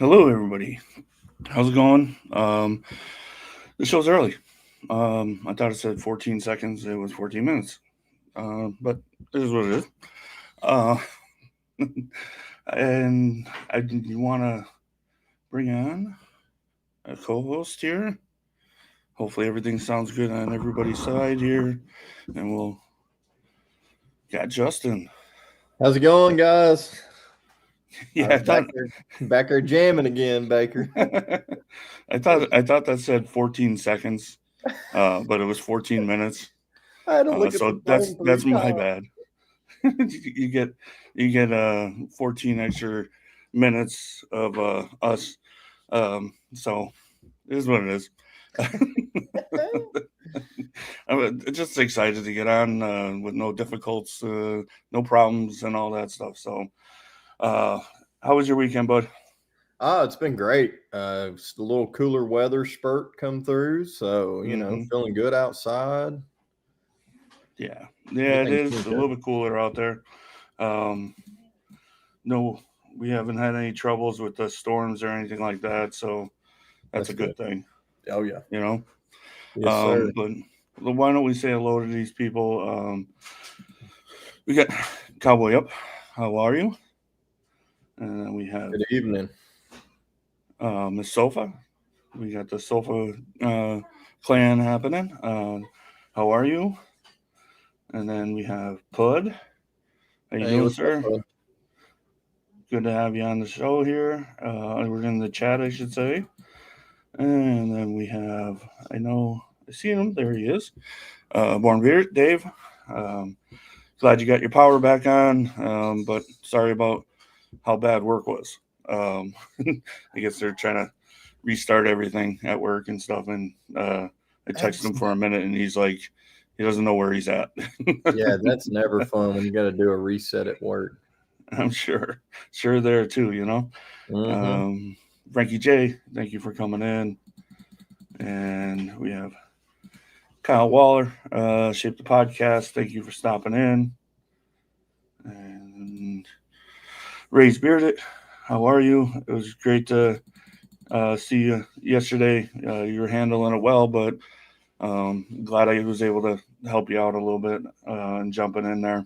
Hello, everybody. How's it going? The show's early. I thought it said 14 seconds. It was 14 minutes. But it is what it is. Uh, and I you want to bring on a co-host here. Hopefully, everything sounds good on everybody's side here, and we'll got Justin. How's it going, guys? Yeah, I thought Back there jamming again, Baker. I thought that said 14 seconds, but it was 14 minutes. I had to look at the So phone three that's my times. bad. you get you get 14 extra minutes of us. So it is what it is. I'm just excited to get on with no difficulties, no problems, and all that stuff. So, uh, how was your weekend, bud? It's been great. It's a little cooler weather spurt come through, so Hmm. feeling good outside. Yeah, yeah, it Everything's is been a good. little bit cooler out there. Um, no, we haven't had any troubles with the storms or anything like that, so that's That's a good. good thing, Oh yeah. you know. Yes, sir. But why don't we say hello to these people? We got Cowboy Up. How are you? And then we have Good evening. Miss Sofa. We got the Sofa clan happening. How are you? And then we have Pud. How you Hey, doing, what's up, sir? bud? Good to have you on the show here. We're in the chat, I should say. And then we have, I know, I see him. There he is. Born Beard, Dave. Um, Glad you got your power back on, but sorry about how bad work was. Um, I guess they're trying to restart everything at work and stuff. And I texted That's him for a minute, and he's like, he doesn't know where he's at. yeah, that's never fun when you got to do a reset at work. I'm sure there too. Mm-hmm. Um, Frankie J, thank you for coming in, and we have Kyle Waller, Shape the Podcast. Thank you for stopping in, and Ray's Bearded. How are you? It was great to see you yesterday. You were handling it well, but glad I was able to help you out a little bit and jumping in there.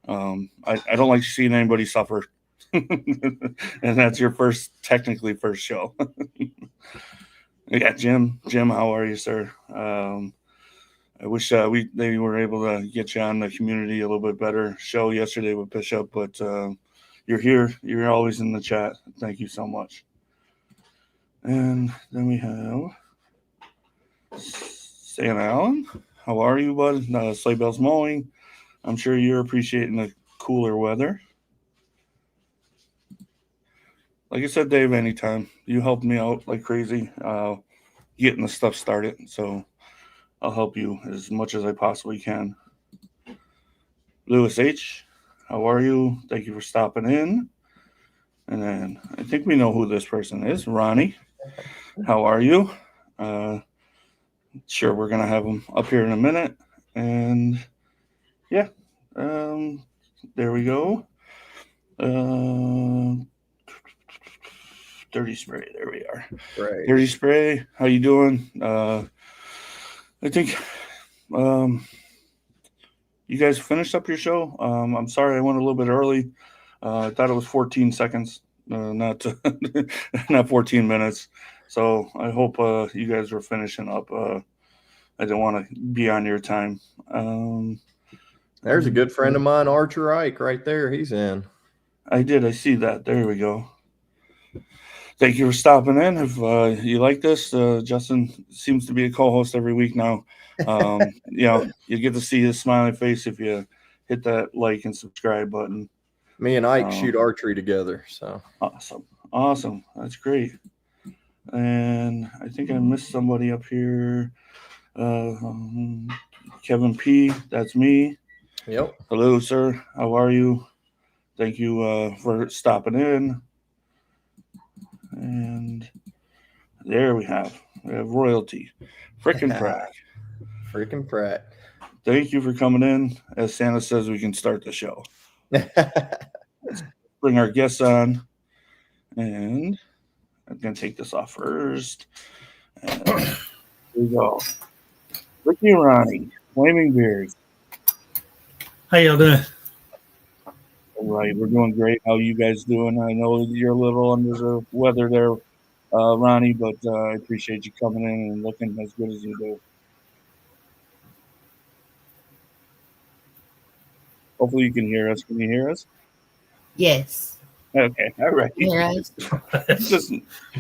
I don't like seeing anybody suffer. And that's your technically first show. Yeah, Jim, how are you, sir? I wish they were able to get you on the community a little bit better show yesterday with Bishop, but you're here. You're always in the chat. Thank you so much. And then we have Santa Allen. How are you, bud? Sleigh bells mowing. I'm sure you're appreciating the cooler weather. Like I said, Dave, anytime you helped me out like crazy, getting the stuff started. So I'll help you as much as I possibly can. Lewis H, how are you? Thank you for stopping in. And then I think we know who this person is. Ronnie, how are you? Uh, sure, we're gonna have him up here in a minute. And yeah, um, there we go. Uh, Dirty Spray. There we are. Great. Dirty Spray. How you doing? I think um, you guys finished up your show. I'm sorry I went a little bit early. I thought it was 14 seconds, not not 14 minutes. So I hope you guys were finishing up. I didn't want to be on your time. Um, There's a good friend of mine, Archer Ike, right there. He's in. I did. I see that. There we go. Thank you for stopping in. If you like this, Justin seems to be a co-host every week now. You get to see his smiling face if you hit that like and subscribe button. Me and Ike Um, shoot archery together, so awesome, awesome. That's great. And I think I missed somebody up here. Um, Kevin P. That's me. yep. Hello, sir. How are you? Thank you for stopping in. And there we have royalty. Frickin' frack. Freaking Pratt. Thank you for coming in. As Santa says, we can start the show. Let's bring our guests on. And I'm gonna take this off first. And here we go. Ricky and Ronnie, Flaming Beards. How y'all doing? All right, we're doing great. How you guys doing? I know you're a little under the weather there, Ronnie, but I appreciate you coming in and looking as good as you do. Hopefully you can hear us. Can you hear us? Yes. Okay, all right. Hear us?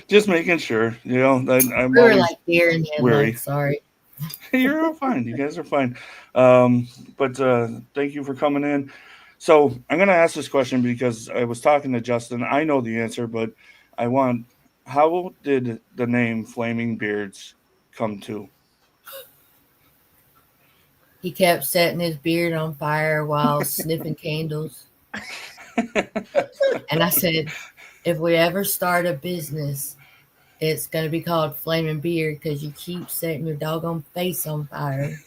just making sure. You know, I'm We were always like deer in weary. headlights. Sorry. You're all fine. You guys are fine. But thank you for coming in. So I'm going to ask this question because I was talking to Justin. I know the answer, but how did the name Flaming Beards come to? He kept setting his beard on fire while sniffing candles. And I said, if we ever start a business, it's going to be called Flaming Beard because you keep setting your doggone face on fire.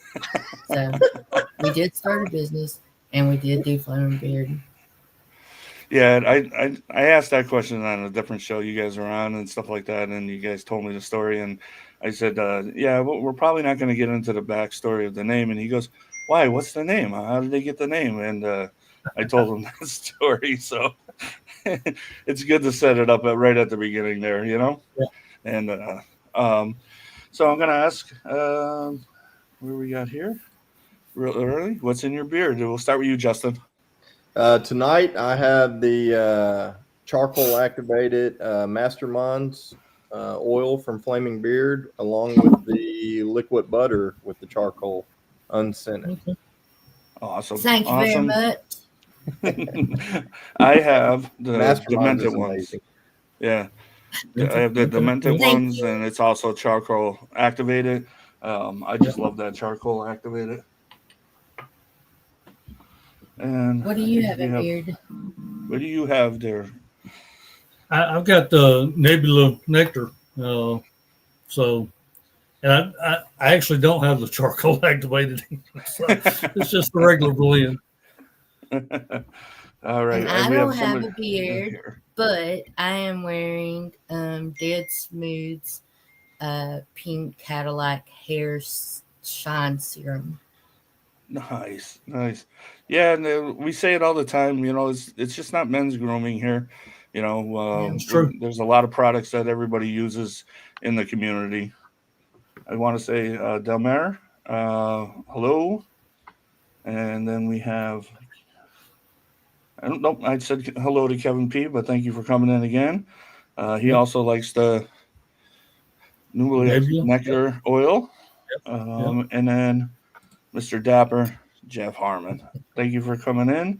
So we did start a business and we did do Flaming Beard. Yeah, I asked that question on a different show you guys are on and stuff like that, and you guys told me the story, and I said, yeah, well, we're probably not going to get into the backstory of the name, and he goes, why? What's the name? How did they get the name? And I told him that story, so it's good to set it up right at the beginning there, you know? Yeah. And so I'm going to ask, where we got here? Real early, what's in your beard? We'll start with you, Justin. Tonight I had the charcoal activated Masterminds oil from Flaming Beard, along with the liquid butter with the charcoal unscented. Awesome. Thank you very much. I have the Masterminds demented is ones. amazing. Yeah. I have the demented Thank ones, you. and it's also charcoal activated. I just love that charcoal activated. And What do you have in beard? What do you have there? I've got the Nebula Nectar. So, and I actually don't have the charcoal activated. So it's just the regular blend. All right. And I don't have a beard, but I am wearing Dead Smooth's pink Cadillac hair shine serum. Nice. Yeah, and we say it all the time. You know, it's just not men's grooming here. You know, It's true. There's a lot of products that everybody uses in the community. I want to say Delmare, hello, and then we have. I don't know. I said hello to Kevin P, but thank you for coming in again. He also likes the Nebula Nectar oil, and then Mr. Dapper, Jeff Harmon. Thank you for coming in.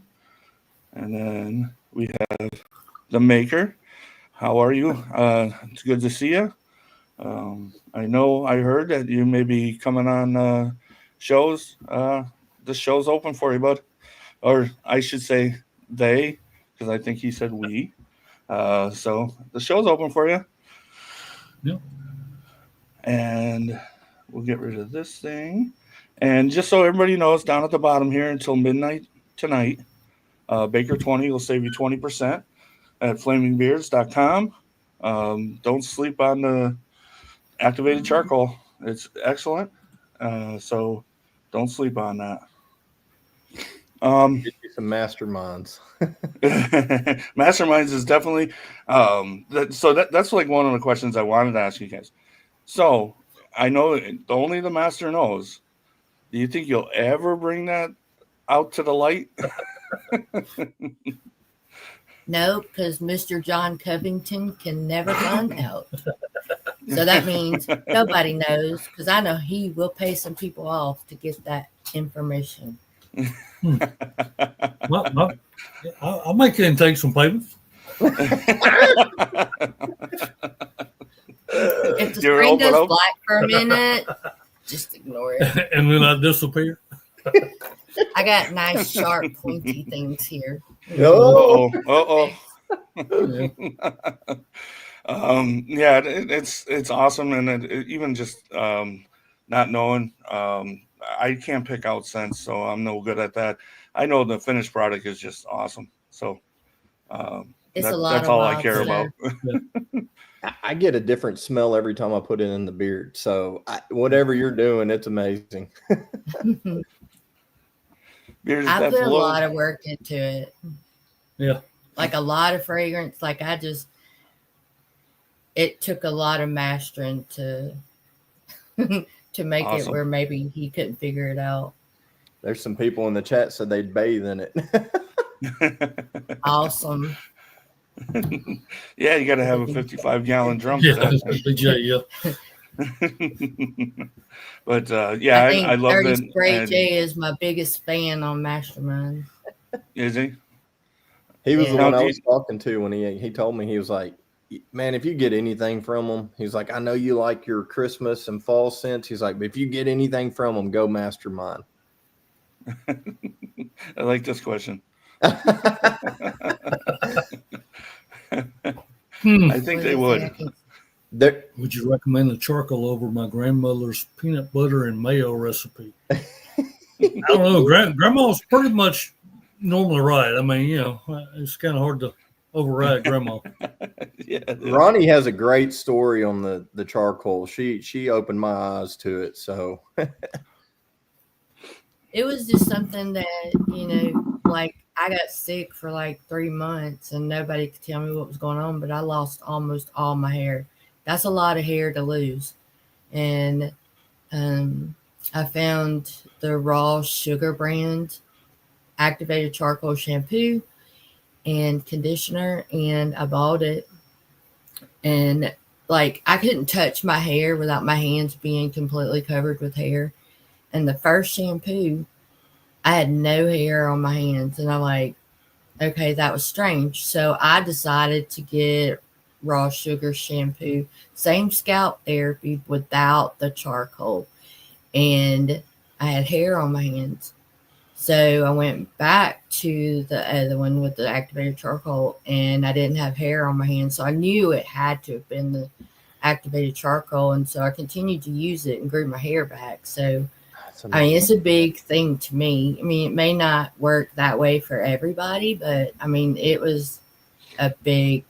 And then we have the Maker. How are you? It's good to see you. I heard that you may be coming on shows. The show's open for you, bud. Or I should say they, because I think he said we. So the show's open for you. Yep. And we'll get rid of this thing. And just so everybody knows, down at the bottom here until midnight tonight, Baker 20 will save you 20% at flamingbeards.com. Don't sleep on the activated charcoal. It's excellent. So don't sleep on that. Get you some Masterminds. Masterminds is definitely that's like one of the questions I wanted to ask you guys. So I know only the master knows. Do you think you'll ever bring that out to the light? No, because Mr. John Covington can never find out. So that means nobody knows, because I know he will pay some people off to get that information. I'll make it and take some payments. If the screen goes black for a minute, just ignore it. And then I disappear. I got nice, sharp, pointy things here. Uh-oh. Yeah, it's awesome, and even just not knowing, I can't pick out scents, so I'm no good at that. I know the finished product is just awesome. So It's a lot That's of all I wild care stuff. about. I get a different smell every time I put it in the beard. So whatever you're doing, it's amazing. Beard is I that put a lot fluid. of work into it. Yeah. Like a lot of fragrance. Like it took a lot of mastering to to make it Awesome. where maybe he couldn't figure it out. There's some people in the chat said they'd bathe in it. Awesome. Yeah, you got to have a 55-gallon drum Yeah. for that. DJ, yeah. But yeah, I think I love 30 it. Spray And J is my biggest fan on Mastermind. is he? He was the Yeah. one Now, I do was talking to when he told me, he was like, man, if you get anything from him, he's like, I know you like your Christmas and fall scents. He's like, but if you get anything from him, go Mastermind. I like this question. I think they would. There, Would you recommend the charcoal over my grandmother's peanut butter and mayo recipe? I don't know. Grandma's pretty much normally right. I mean, it's kind of hard to override grandma. Yeah, Ronnie has a great story on the charcoal. She opened my eyes to it. So It was just something that, like I got sick for like 3 months and nobody could tell me what was going on, but I lost almost all my hair. That's a lot of hair to lose. And I found the Raw Sugar brand activated charcoal shampoo and conditioner, and I bought it. And like I couldn't touch my hair without my hands being completely covered with hair. And the first shampoo, I had no hair on my hands. And I'm like, okay, that was strange. So I decided to get Raw Sugar shampoo, same scalp therapy without the charcoal. And I had hair on my hands. So I went back to the other one with the activated charcoal and I didn't have hair on my hands. So I knew it had to have been the activated charcoal. And so I continued to use it and grew my hair back. So I mean, it's a big thing to me. I mean, it may not work that way for everybody, but I mean, it was a big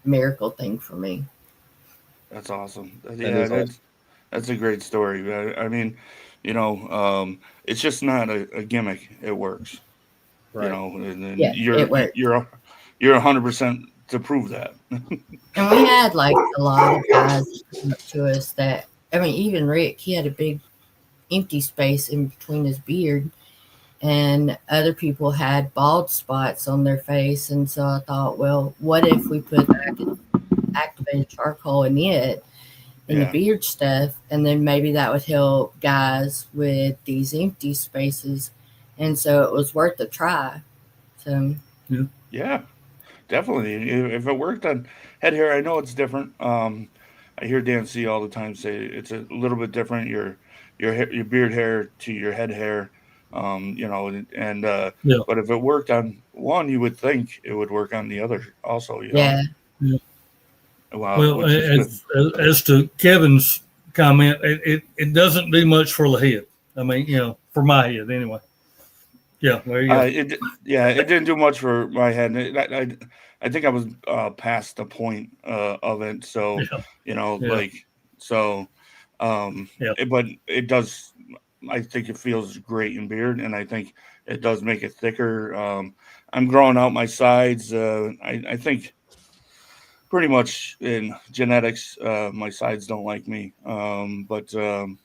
miracle thing for me. that's awesome. That Yeah, is awesome. that's a great story. I mean, it's just not a gimmick. It works. Right. And Yeah, it worked. you're 100% to prove that. And we had like a lot of guys come up to us that, I mean, even Rick, he had a big empty space in between his beard, and other people had bald spots on their face. And so I thought, well, what if we put activated charcoal in the beard stuff, and then maybe that would help guys with these empty spaces. And so it was worth a try. So Yeah, definitely. If it worked on head hair, I know it's different. I hear Dan C all the time say it's a little bit different. Your beard hair to your head hair, and but if it worked on one, you would think it would work on the other also. Yeah. Wow. Well, as to Kevin's comment, it doesn't do much for the head. I mean, for my head anyway. Yeah, there you go. It didn't do much for my head. I think I was past the point of it. So but it does. I think it feels great in beard, and I think it does make it thicker. I'm growing out my sides. I think pretty much in genetics, my sides don't like me. But it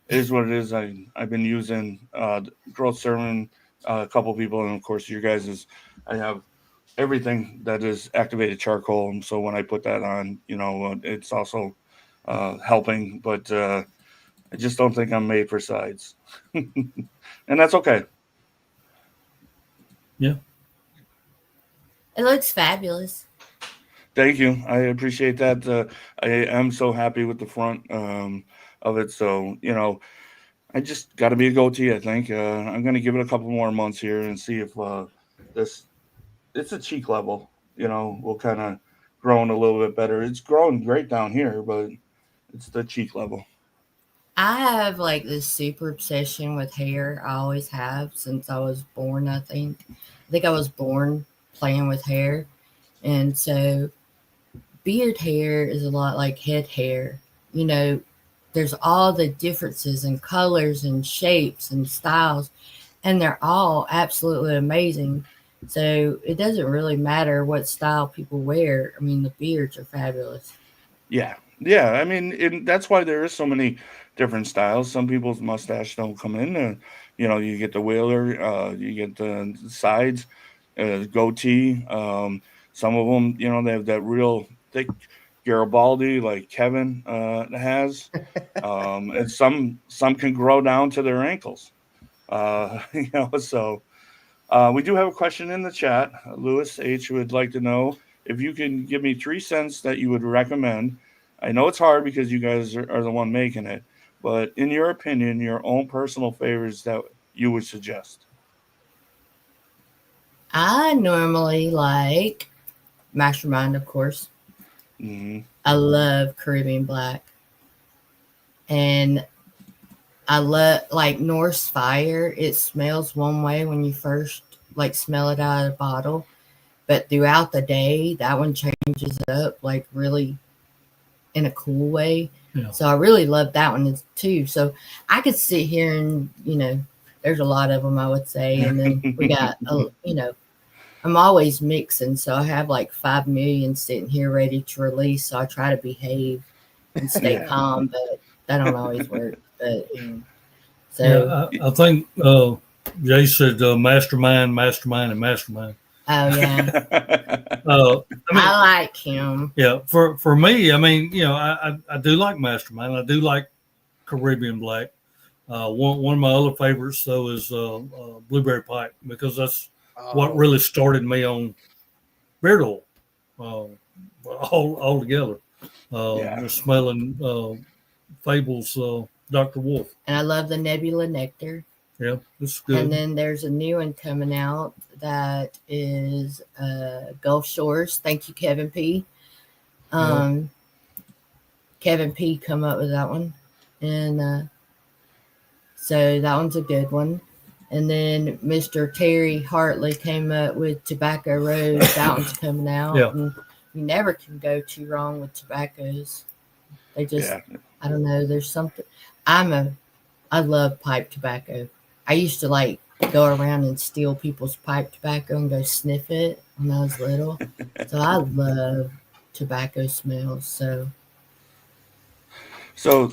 is what it is. I've been using growth serum. A couple people, and of course, your guys I have everything that is activated charcoal, and so when I put that on, it's also helping. But I just don't think I'm made for sides, and that's okay. Yeah, it looks fabulous. Thank you. I appreciate that. I am so happy with the front of it. So I just got to be a goatee, I think. I'm going to give it a couple more months here and see if it's a cheek level, will kind of growing a little bit better. It's growing great down here, but it's the cheek level. I have like this super obsession with hair. I always have since I was born, I think. I was born playing with hair. And so beard hair is a lot like head hair. You know, there's all the differences in colors and shapes and styles, and they're all absolutely amazing. So it doesn't really matter what style people wear. I mean, the beards are fabulous. Yeah, yeah. I mean, that's why there is so many different styles. Some people's mustache don't come in. You get the whaler, you get the sides, goatee. Some of them, they have that real thick Garibaldi, like Kevin has, and some can grow down to their ankles. So we do have a question in the chat. Lewis H would like to know if you can give me 3 cents that you would recommend. I know it's hard because you guys are the one making it, but in your opinion, your own personal favorites that you would suggest. I normally like Mastermind, of course. Hmm. I love Caribbean Black. And I love like Norse Fire. It smells one way when you first like smell it out of the bottle, but throughout the day, that one changes up like really in a cool way. Yeah. So I really love that one too. So I could sit here and there's a lot of them I would say, and then we got I'm always mixing, so I have like 5 million sitting here ready to release. So I try to behave and stay Yeah. calm, but that don't always work. But so Yeah, I think Jay said mastermind, mastermind, and mastermind. oh yeah, I like him. Yeah, for me, I mean, I do like mastermind. I do like Caribbean Black. One of my other favorites though is Blueberry Pipe, because that's what really started me on beard oil all together. Smelling Fables, Dr. Wolf. And I love the Nebula Nectar. Yeah, it's good. And then there's a new one coming out that is Gulf Shores. Thank you, Kevin P. Kevin P. come up with that one. And so that one's a good one. And then Mr. Terry Hartley came up with Tobacco Rose. That one's coming out. Yeah. And you never can go too wrong with tobaccos. They just, I don't know, there's something. I love pipe tobacco. I used to like go around and steal people's pipe tobacco and go sniff it when I was little. So I love tobacco smells. So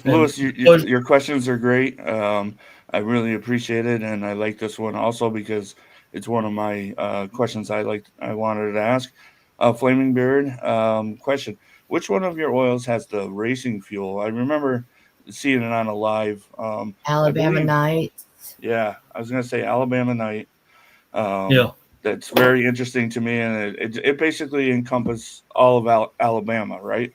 Lewis, your questions are great. I really appreciate it, and I like this one also because it's one of my questions I wanted to ask. Flaming Beard question: which one of your oils has the racing fuel? I remember seeing it on a live. Alabama Night. Yeah, I was gonna say Alabama Night. Yeah, that's very interesting to me, and it basically encompasses all of Alabama, right?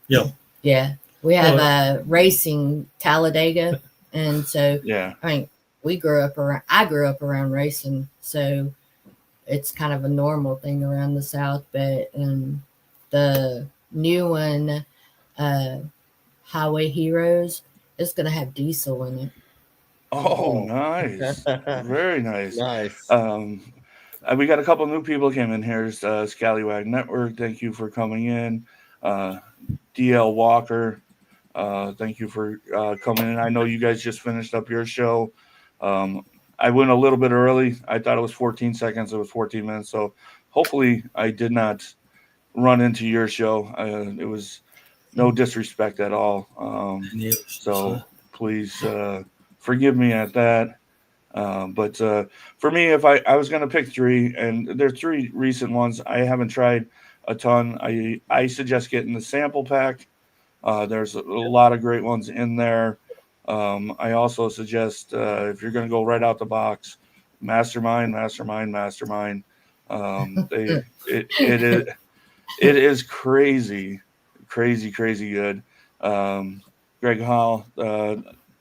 Yeah. Yeah. We have a racing Talladega, and so I mean, I grew up around racing, so it's kind of a normal thing around the South. But the new one, Highway Heroes, is going to have diesel in it. Oh, nice, very nice, nice. We got a couple new people came in here. Scallywag Network, thank you for coming in. DL Walker. Thank you for coming in. I know you guys just finished up your show. I went a little bit early. I thought it was 14 seconds. It was 14 minutes. So hopefully I did not run into your show. It was no disrespect at all. So please forgive me at that. But for me, if I was going to pick 3, and there are 3 recent ones I haven't tried a ton, I suggest getting the sample pack. There's a lot of great ones in there. I also suggest if you're going to go right out the box, Mastermind. It is crazy good. Greg Hall,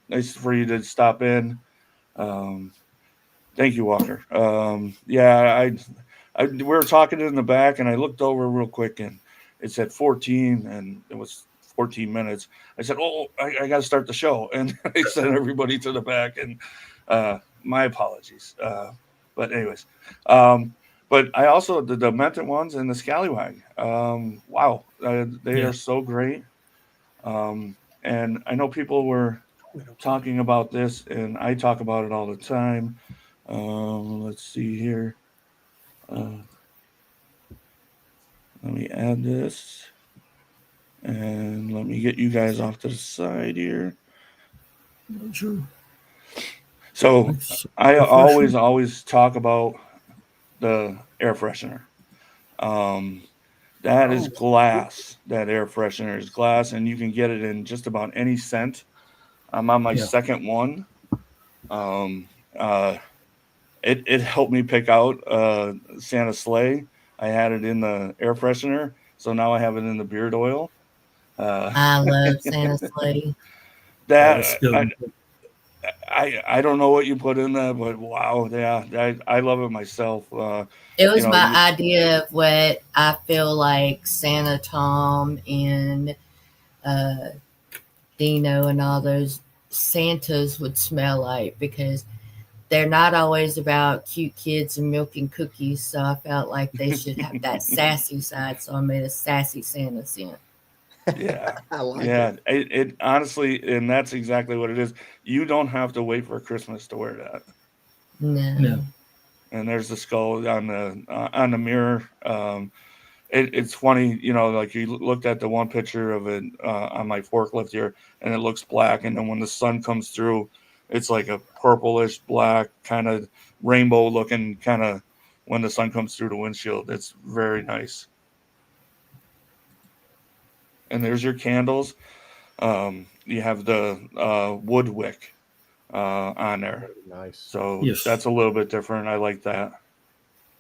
nice for you to stop in. Thank you, Walker. We were talking in the back, and I looked over real quick, and it said 14, and it was 14 minutes. I said, I got to start the show. And I sent everybody to the back, and my apologies. But anyways, but I also the Demented ones and the Scallywag. Wow, they Yeah. are so great. And I know people were talking about this, and I talk about it all the time. Let's see here. Let me add this, and let me get you guys off to the side here. Sure. So It's I air freshener. always talk about the air freshener. That is glass. That air freshener is glass, and you can get it in just about any scent. I'm on my Yeah. second one. Um, it helped me pick out Santa Sleigh. I had it in the air freshener, so now I have it in the beard oil. I love Santa Sleigh. That's That good. I don't know what you put in there, but wow, yeah, I love it myself. It You was know, my idea of what I feel like Santa Tom and uh, Dino and all those Santas would smell like, because they're not always about cute kids and milk and cookies. So I felt like they should have that sassy side. So I made a sassy Santa scent. yeah, I like yeah. it. It honestly, and that's exactly what it is. You don't have to wait for Christmas to wear that. No. Yeah. And there's the skull on the mirror. It's funny, you know, like you looked at the one picture of it on my forklift here, and it looks black, and then when the sun comes through, it's like a purplish black kind of rainbow looking kind of when the sun comes through the windshield. It's very nice. And there's your candles. You have the wood wick on there, Nice. so Yes. that's a little bit different. I like that.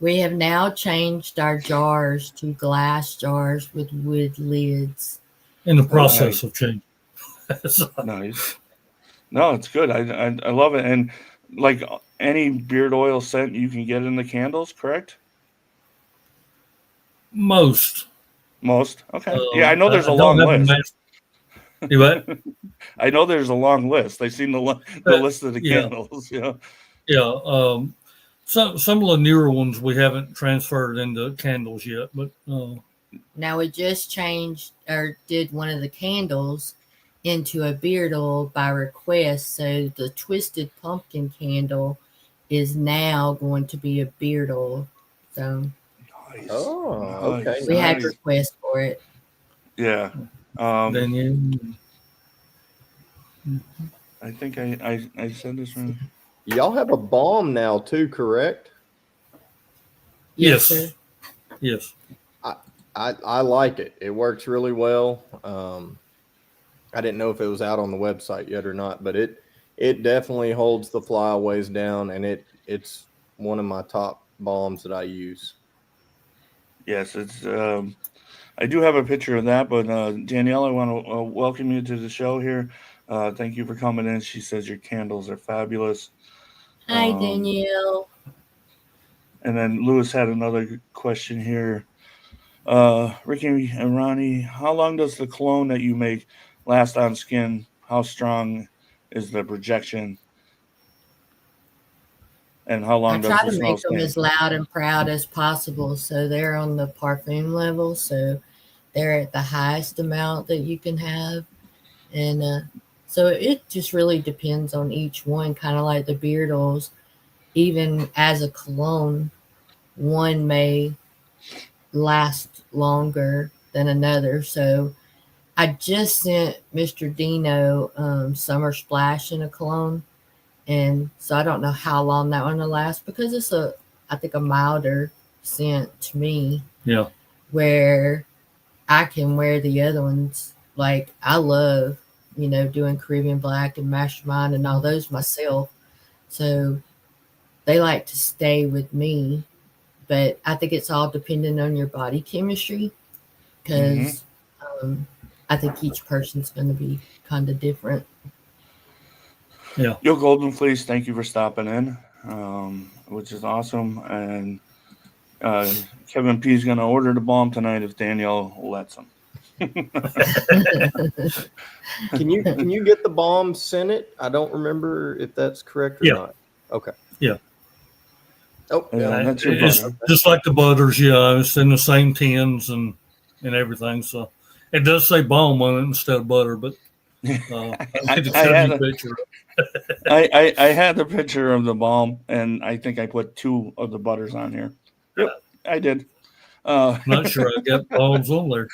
We have now changed our jars to glass jars with wood lids. In the process of change. So, Nice. No, it's good. I love it. And like any beard oil scent you can get in the candles, correct? most. Most. Okay. Yeah, I know there's I a don't long have a list. master. You what? I know there's a long list. I've seen the list of the Yeah. candles. Yeah. Yeah. Some of the newer ones we haven't transferred into candles yet, but Now we just changed or did one of the candles into a beard oil by request. So the twisted pumpkin candle is now going to be a beard oil. So Nice. Oh, okay. we had Nice. requests for it. Yeah. then you I think I said this wrong. Y'all have a balm now too, correct? yes. sir. Yes. I like it. It works really well. I didn't know if it was out on the website yet or not, but it definitely holds the flyaways down, and it's one of my top balms that I use. Yes, it's. I do have a picture of that, but Danielle, I want to welcome you to the show here. Thank you for coming in. She says your candles are fabulous. Hi, Danielle. And then Lewis had another question here. Ricky and Ronnie, how long does the cologne that you make last on skin? How strong is the projection? And how I long does try the to smell make them stay? as loud and proud as possible. So they're on the parfum level. So they're at the highest amount that you can have. And so it just really depends on each one, kind of like the beard oils. Even as a cologne, one may last longer than another. So I just sent Mr. Dino Summer Splash in a cologne. And so I don't know how long that one will last, because it's I think a milder scent to me, Yeah. where I can wear the other ones. Like I love, doing Caribbean Black and Mastermind and all those myself. So they like to stay with me, but I think it's all dependent on your body chemistry, because I think each person's going to be kind of different. Yeah. Yo, Golden Fleece, thank you for stopping in, which is awesome. And Kevin P is going to order the bomb tonight if Danielle lets him. Can you get the balm scented? I don't remember if that's correct or Yeah. not. Okay. Yeah. Oh, Yeah, yeah. that's your It's butter. just like the butters, yeah. It's in the same tins and everything. So it does say balm on it instead of butter, but I I, need to I send had you a a, picture. I had a picture of the balm, and I think I put 2 of the butters on here. Yep, I did. Not sure I got balms on there,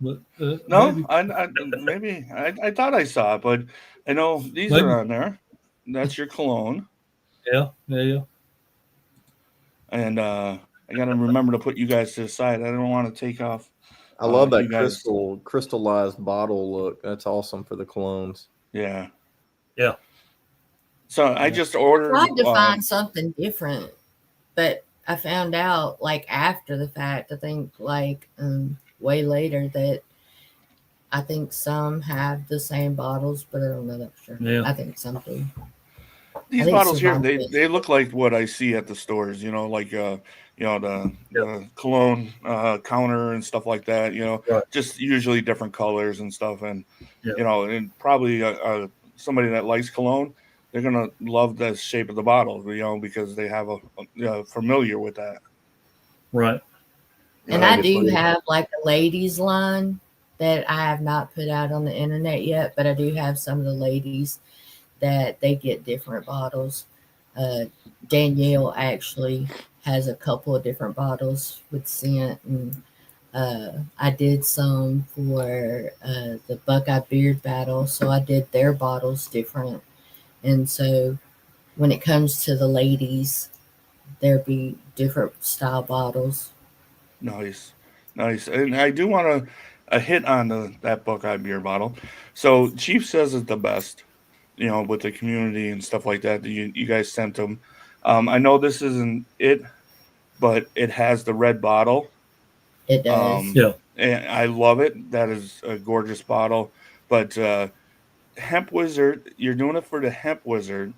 but No, maybe, maybe I thought I saw it, but I know these maybe, are on there. That's your cologne, yeah. and I got to remember to put you guys to the side. I don't want to take off. I love that you guys, crystallized bottle look. That's awesome for the colognes. yeah. Yeah. So I Yeah. just ordered. Tried to find something different, but I found out like after the fact, I think like way later that I think some have the same bottles, but I don't know that for sure. Yeah. I think some do. These think bottles here, Survival they look like what I see at the stores. Like the cologne counter and stuff like that. Right. Just usually different colors and stuff, and Yeah. and probably somebody that likes cologne, they're gonna love the shape of the bottle. Because they have a familiar with that. Right. And I do have like a ladies line that I have not put out on the internet yet, but I do have some of the ladies that they get different bottles. Danielle actually has a couple of different bottles with scent, and I did some for the Buckeye Beard Battle, so I did their bottles different. And so when it comes to the ladies, there'll be different style bottles. Nice. And I do want to hit on that Buckeye beer bottle. So Chief says it's the best, with the community and stuff like that you guys sent them. I know this isn't it, but it has the red bottle. It does. Yeah. And I love it. That is a gorgeous bottle. But Hemp Wizard, you're doing it for the Hemp Wizard,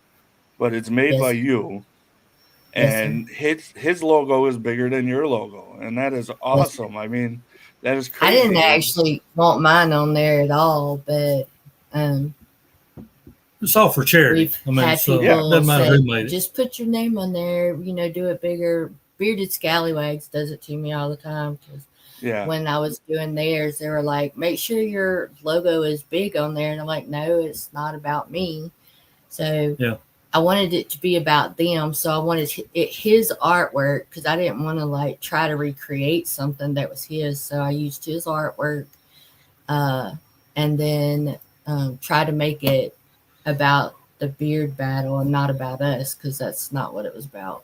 but it's made Yes. by you. Yes, sir. And his logo is bigger than your logo, and that is awesome. I mean, that is I crazy. didn't actually want mine on there at all, but It's all for charity. we've I mean, had so people it doesn't matter say, who made it. just put your name on there, do it bigger. Bearded Scallywags does it to me all the time. 'Cause Yeah. when I was doing theirs, they were like, make sure your logo is big on there. And I'm like, no, it's not about me. So Yeah. I wanted it to be about them. So I wanted his artwork because I didn't want to like try to recreate something that was his. So I used his artwork and then try to make it about the beard battle and not about us because that's not what it was about.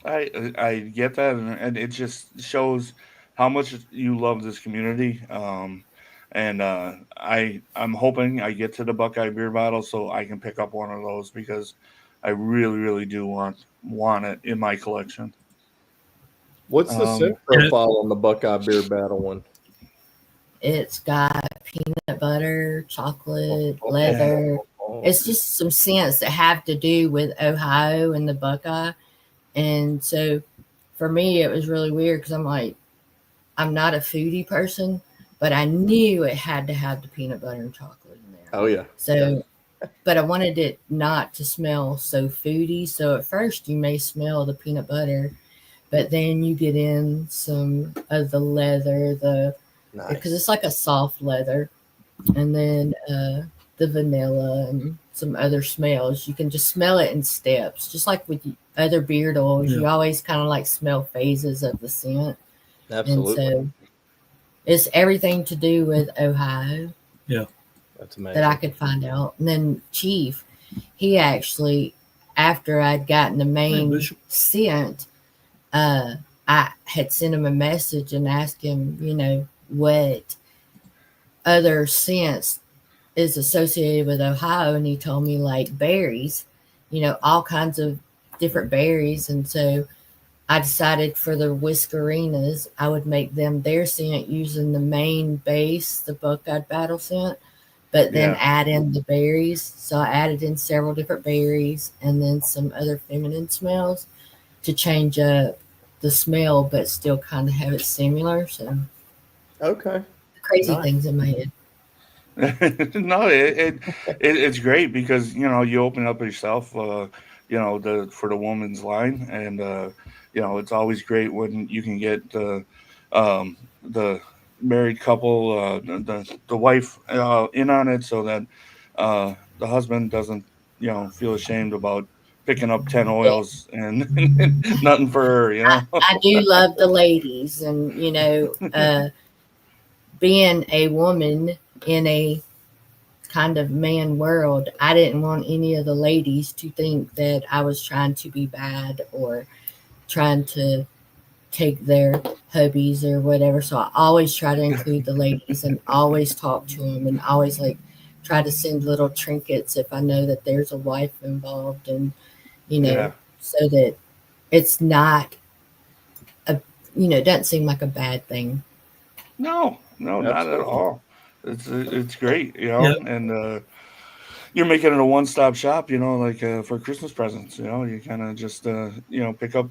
I get that, and it just shows how much you love this community. And I'm hoping I get to the Buckeye beer bottle so I can pick up one of those because I really, really do want it in my collection. What's the scent profile on the Buckeye Beer Battle one? It's got peanut butter, chocolate, leather. It's just some scents that have to do with Ohio and the Buckeye. And so for me, it was really weird because I'm like, I'm not a foodie person, but I knew it had to have the peanut butter and chocolate in there. Oh, yeah. So, but I wanted it not to smell so foodie. So at first you may smell the peanut butter, but then you get in some of the leather, because it's like a soft leather, and then the vanilla and some other smells. You can just smell it in steps, just like with other beard oils. Yeah. You always kind of like smell phases of the scent. Absolutely. And so it's everything to do with Ohio. Yeah. That's amazing. That I could find out. And then Chief, he actually, after I'd gotten the main scent, I had sent him a message and asked him, what other scents is associated with Ohio. And he told me like berries, all kinds of different berries. And so I decided for the Whiskerinas, I would make them their scent using the main base, the Buckeye Battle scent, but then add in the berries. So I added in several different berries and then some other feminine smells to change up the smell, but still kind of have it similar. So okay, crazy things in my head. No, it's great because you open up yourself. for the woman's line, and it's always great when you can get the married couple, the wife in on it, so that the husband doesn't feel ashamed about picking up 10 oils and nothing for her, I do love the ladies, and being a woman in a kind of man world, I didn't want any of the ladies to think that I was trying to be bad or trying to take their hubbies or whatever. So I always try to include the ladies and always talk to them, and always like try to send little trinkets if I know that there's a wife involved, and Yeah. so that it's not doesn't seem like a bad thing. No, not at Absolutely. all. It's great, Yeah. and you're making it a one-stop shop, like for Christmas presents. You kind of just pick up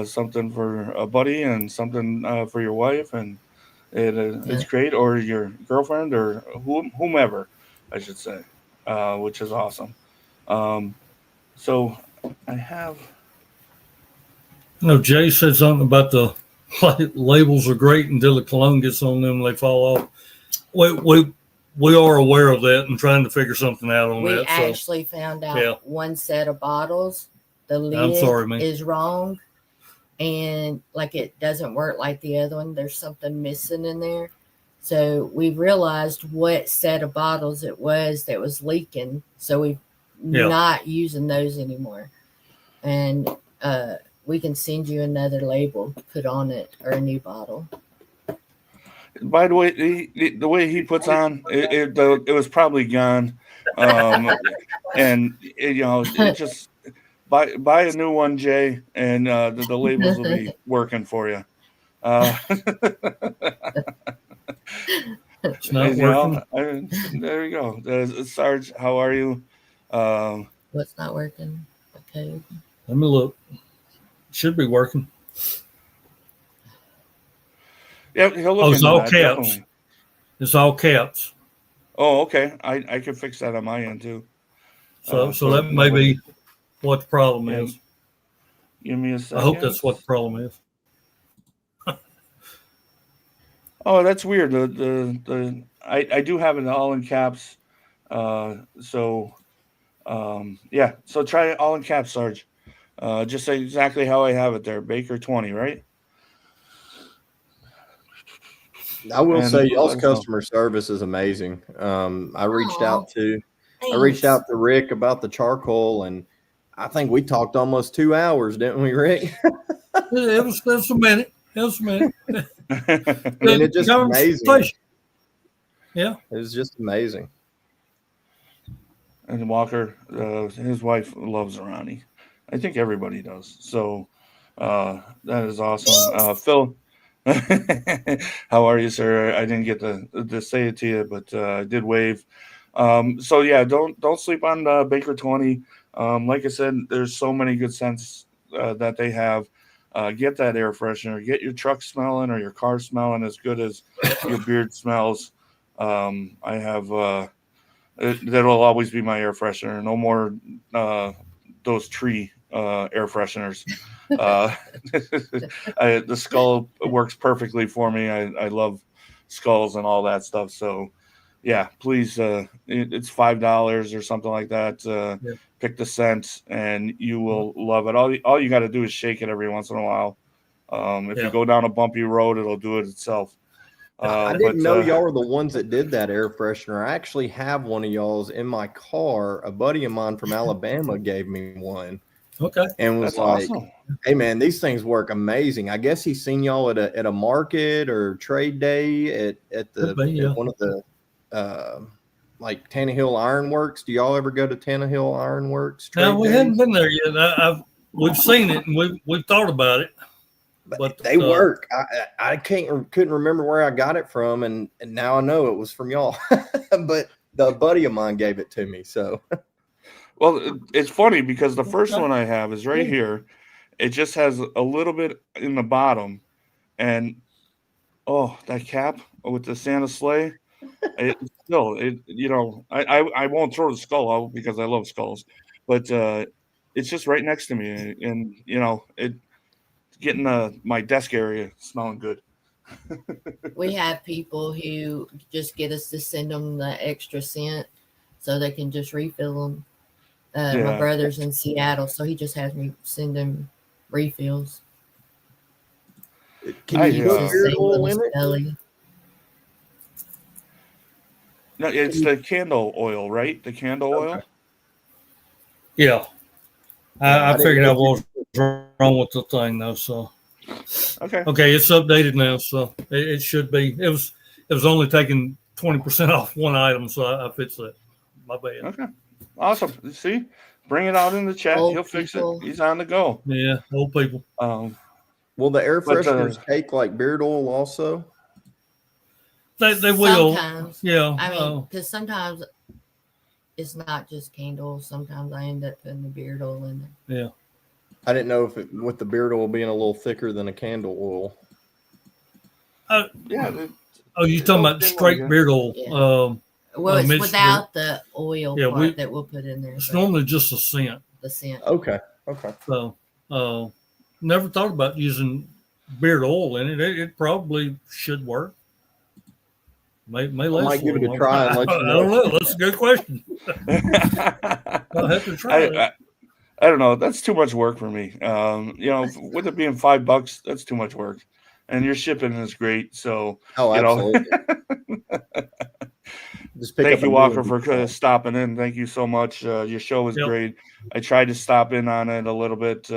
something for a buddy and something for your wife, and it's Yeah. great, or your girlfriend, or whomever, I should say, which is awesome. Um, so I have. Jay said something about the labels are great until the cologne gets on them, they fall off. We are aware of that and trying to figure something out on We that. So actually found out yeah. one set of bottles, the I'm lid sorry, man. is wrong, and like it doesn't work like the other one. There's something missing in there. So we realized what set of bottles it was that was leaking. So we're Yeah. not using those anymore. And we can send you another label to put on it, or a new bottle. By the way, the way he puts on it was probably gone, and it just buy a new one, Jay, and the labels will be working for you. It's not working. There you go, Sarge. How are you? What's not working? Okay. Let me look. Should be working. Yeah, he'll look Oh, it's into all that, caps. definitely. It's all caps. Oh, okay. I can fix that on my end too. So that may be what the problem Yeah. is. Give me a second. I hope that's what the problem is. Oh, that's weird. I do have it all in caps. So try it all in caps, Sarge. Just say exactly how I have it there. Baker 20, right? I will And say let y'all's us know. customer service is amazing. I reached Aw, out to thanks. Rick about the charcoal, and I think we talked almost 2 hours, didn't we, Rick? It was a minute. It was a minute. I mean, it's just amazing. Conversation. Yeah. It was just amazing. And Walker, his wife loves Ronnie. I think everybody does. So that is awesome. Phil, how are you, sir? I didn't get to say it to you, but I did wave. So yeah, don't sleep on Baker 20. Like I said, there's so many good scents that they have. Get that air freshener. Get your truck smelling or your car smelling as good as your beard smells. I have that'll always be my air freshener. No more those tree air fresheners. The Skull works perfectly for me. I love Skulls and all that stuff. So yeah, please, it's $5 or something like that. Yeah. Pick the scent and you will love it. All you got to do is shake it every once in a while. If Yeah. you go down a bumpy road, it'll do it itself. I didn't know y'all were the ones that did that air freshener. I actually have one of y'all's in my car. A buddy of mine from Alabama gave me one. Okay. And was That's like, awesome. "Hey man, these things work amazing." I guess he's seen y'all at a market or trade day at one of the like Tannehill Ironworks. Do y'all ever go to Tannehill Ironworks? Now we days? hadn't been there yet. We've seen it and we've thought about it. But they work. I couldn't remember where I got it from, and now I know it was from y'all. But the buddy of mine gave it to me. So, well, it's funny because the first one I have is right here. It just has a little bit in the bottom, and that cap with the Santa sleigh. I won't throw the skull out because I love skulls, but it's just right next to me, and it getting my desk area smelling good. We have people who just get us to send them the extra scent so they can just refill them. My Yeah. brother's in Seattle, so he just has me send him refills. Can I, you put uh, beard oil in it? Smelly. No, it's the candle oil, right? The candle oil. Yeah. Yeah, I I didn't figured know out if what was wrong with the thing though. So Okay. okay, it's updated now, so it should be. It was only taking 20% off one item, so I fixed that. My bad. Okay. Awesome. See, bring it out in the chat. Old He'll fix it. people. He's on the go. Yeah, old people. Will the air But, fresheners take like beard oil also? They will. Sometimes. Yeah. I mean, because sometimes it's not just candle. Sometimes I end up putting the beard oil in there. Yeah. I didn't know if with the beard oil being a little thicker than a candle oil. Yeah. Oh, you talking about straight beard oil? Yeah. Um, Well, it's mixed without the oil Yeah, part that we'll put in there. it's but normally just a scent. the scent. Okay. So, never thought about using beard oil in it. It probably should work. May last might give for it a long. try and let you I don't know. know. That's a good question. I'll have to try it. I don't know. That's too much work for me. With it being $5, that's too much work. And your shipping is great. So, Oh, absolutely. Just pick thank up you, a new Walker, one. for stopping in. Thank you so much. Your show was Yep. great. I tried to stop in on it a little bit,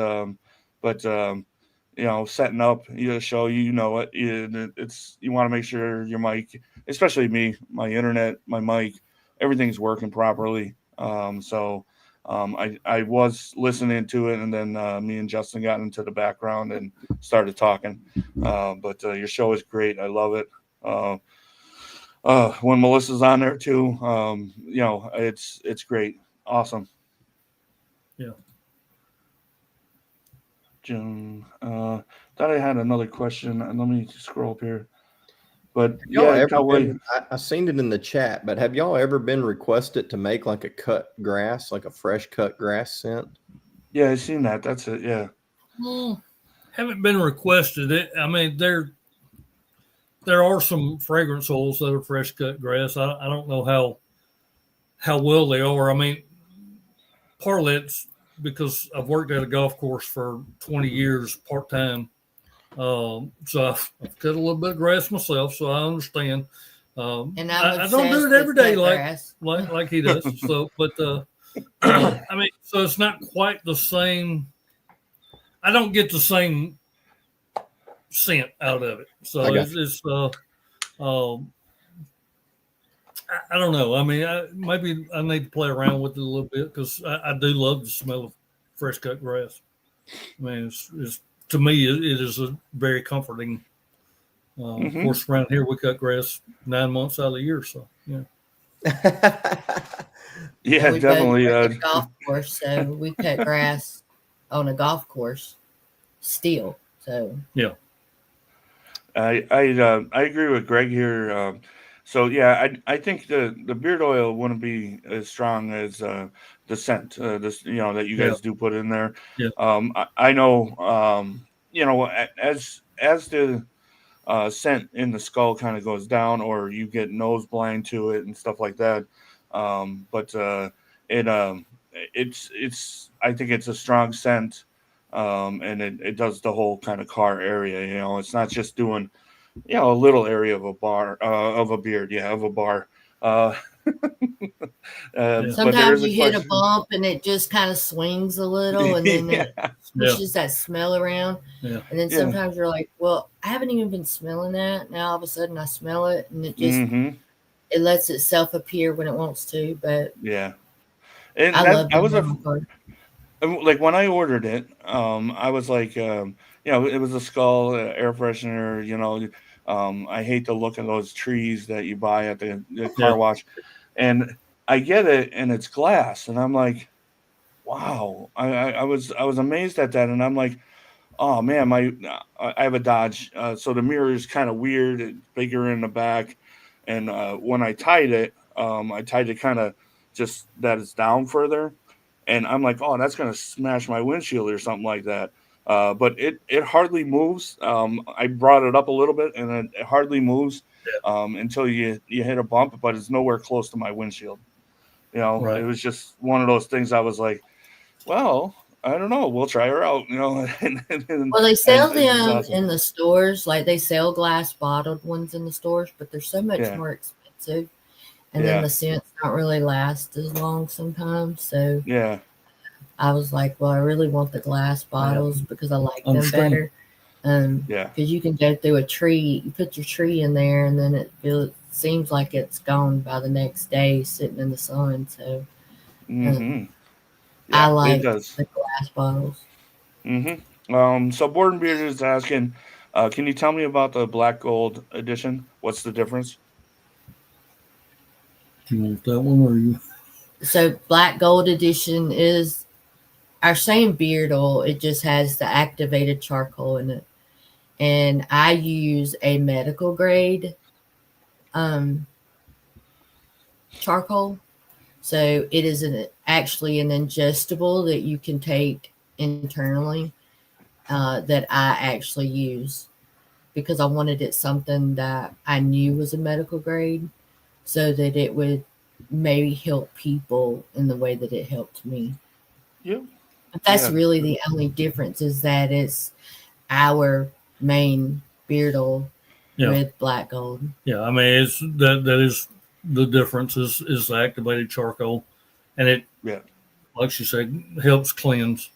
but setting up your show, it's you want to make sure your mic, especially me, my internet, my mic, everything's working properly. I was listening to it, and then me and Justin got into the background and started talking. But your show is great. I love it. When Melissa's on there too, it's great. Awesome. Yeah. June, thought I had another question. Let me scroll up here. But Y'all yeah, ever Cowboy. been, I seen it in the chat, but have y'all ever been requested to make like a cut grass, like a fresh cut grass scent? Yeah, I seen that. That's it. Yeah. Haven't been requested. I mean, there are some fragrance oils that are fresh cut grass. I don't know how well they are. I mean, part of that's because I've worked at a golf course for 20 years part time. So I've cut a little bit of grass myself, so I understand. And I don't do it every day like he does. So, but I mean, so it's not quite the same. I don't get the same scent out of it. So it's I don't know. I mean, maybe I need to play around with it a little bit because I do love the smell of fresh cut grass. I mean, it's to me, it is a very comforting. Of course, around here we cut grass 9 months out of the year, so yeah. Yeah, we definitely. both work at a golf course, so we cut grass on a golf course still. So yeah, I agree with Greg here. So yeah, I think the beard oil wouldn't be as strong as the scent, that you guys do put in there. Yeah. I know, as the scent in the skull kind of goes down, or you get nose blind to it and stuff like that. It's I think it's a strong scent, and it does the whole kind of car area. It's not just doing a little area of a bar, of a beard, of a bar. sometimes you hit a bump and it just kind of swings a little, and then it pushes that smell around. Yeah. And then sometimes you're like, well, I haven't even been smelling that. Now all of a sudden I smell it, and it just it lets itself appear when it wants to. But and I love like when I ordered it, I was like, it was a skull air freshener. I hate the look of those trees that you buy at the car wash, and I get it, and it's glass, and I'm like, wow. I was amazed at that, and I'm like, oh man, I have a Dodge, so the mirror is kind of weird, it's bigger in the back, and when I tied it kind of just that it's down further. and I'm like, oh, that's gonna smash my windshield or something like that. But it hardly moves. I brought it up a little bit, and it hardly moves until you hit a bump, but it's nowhere close to my windshield. You know, it Right. was just one of those things. I was like, well, I don't know. We'll try her out. You know, Well, they sell it's just them awesome. in the stores. Like they sell glass bottled ones in the stores, but they're so much Yeah. more expensive. And then Yeah. the scents don't really last as long sometimes. So Yeah. I was like, well, I really want the glass bottles because I like them Understand. better. Yeah. Because you can go through a tree, you put your tree in there, and then seems like it's gone by the next day sitting in the sun. So Mm-hmm. I Yeah, it like does. the glass bottles. Mm-hmm. So Born Beard is asking, can you tell me about the Black Gold edition? What's the difference? Do you want that one or you? So Black Gold Edition is our same beard oil. It just has the activated charcoal in it. And I use a medical grade um, charcoal. So it is actually an ingestible that you can take internally that I actually use because I wanted it something that I knew was a medical grade so that it would maybe help people in the way that it helped me. Yep. But that's Yeah. really the only difference is that it's our main beard oil Yeah. with black gold. Yeah. I mean, it's that is the difference is the activated charcoal, and it, Yeah. like she said, helps cleanse,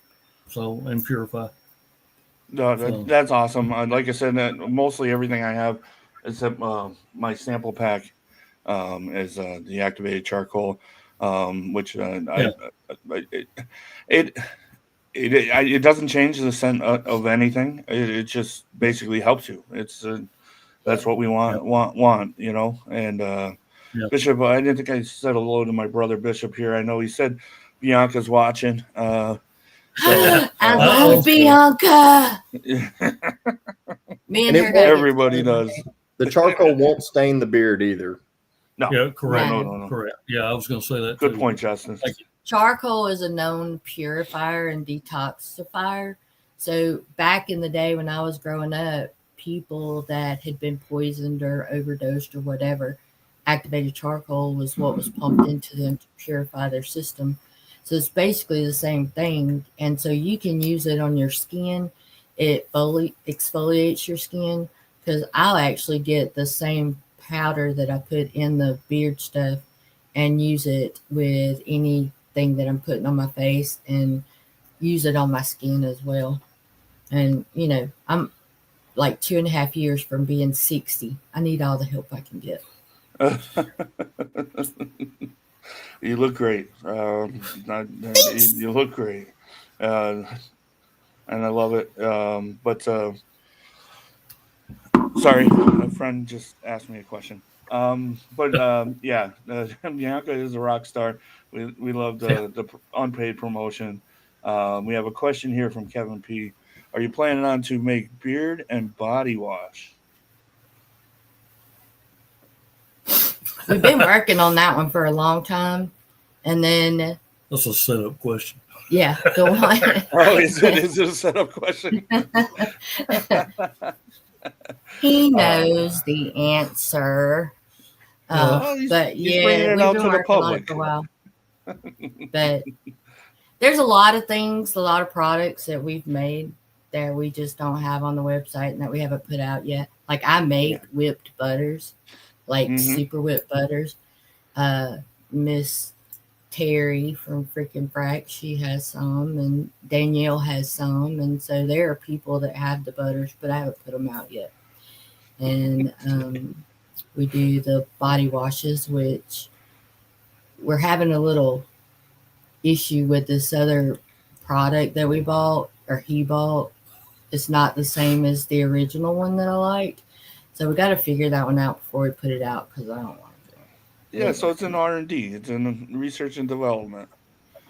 and purify. No, So that's awesome. Like I said, mostly everything I have, except my sample pack, is the activated charcoal, which yeah, it, it it doesn't change the scent of anything. It just basically helps you. It's that's what we yeah, want. You know. And yeah. Bishop, I didn't think I said hello to my brother Bishop here. I know he said Bianca's watching. So I Uh-oh. love Bianca. Me And and it her won't, gotta get everybody together one does. day. the charcoal won't stain the beard either. No, Yeah, no, correct, no. correct. Yeah, I was going to say that Good too. point, Justin. Thank you. Charcoal is a known purifier and detoxifier. So back in the day when I was growing up, people that had been poisoned or overdosed or whatever, activated charcoal was what was pumped into them to purify their system. So it's basically the same thing. And so you can use it on your skin. It exfoliates your skin because I'll actually get the same powder that I put in the beard stuff and use it with anything that I'm putting on my face and use it on my skin as well. And, I'm like 2.5 years from being 60. I need all the help I can get. You look great. Thanks. You look great, uh, and I love it. But sorry, a friend just asked me a question. Yeah, Bianca is a rock star. We love Yeah. the unpaid promotion. We have a question here from Kevin P. Are you planning on to make beard and body wash? We've been working on that one for a long time. And then, That's a setup question. yeah, go on. Oh, is it a setup question? He knows the answer. Well, he's But bringing yeah, it we've out been to the working on it public. for a while. But there's a lot of things, a lot of products that we've made that we just don't have on the website and that we haven't put out yet. Like I make whipped butters, like Mhm. super whipped butters. Miss Terry from Freaking Frack, she has some, and Danielle has some, and so there are people that have the butters, but I haven't put them out yet. And we do the body washes, which we're having a little issue with this other product that we bought or he bought. It's not the same as the original one that I liked. So we got to figure that one out before we put it out because I don't want to. Yeah, so it's in R&D. It's in research and development.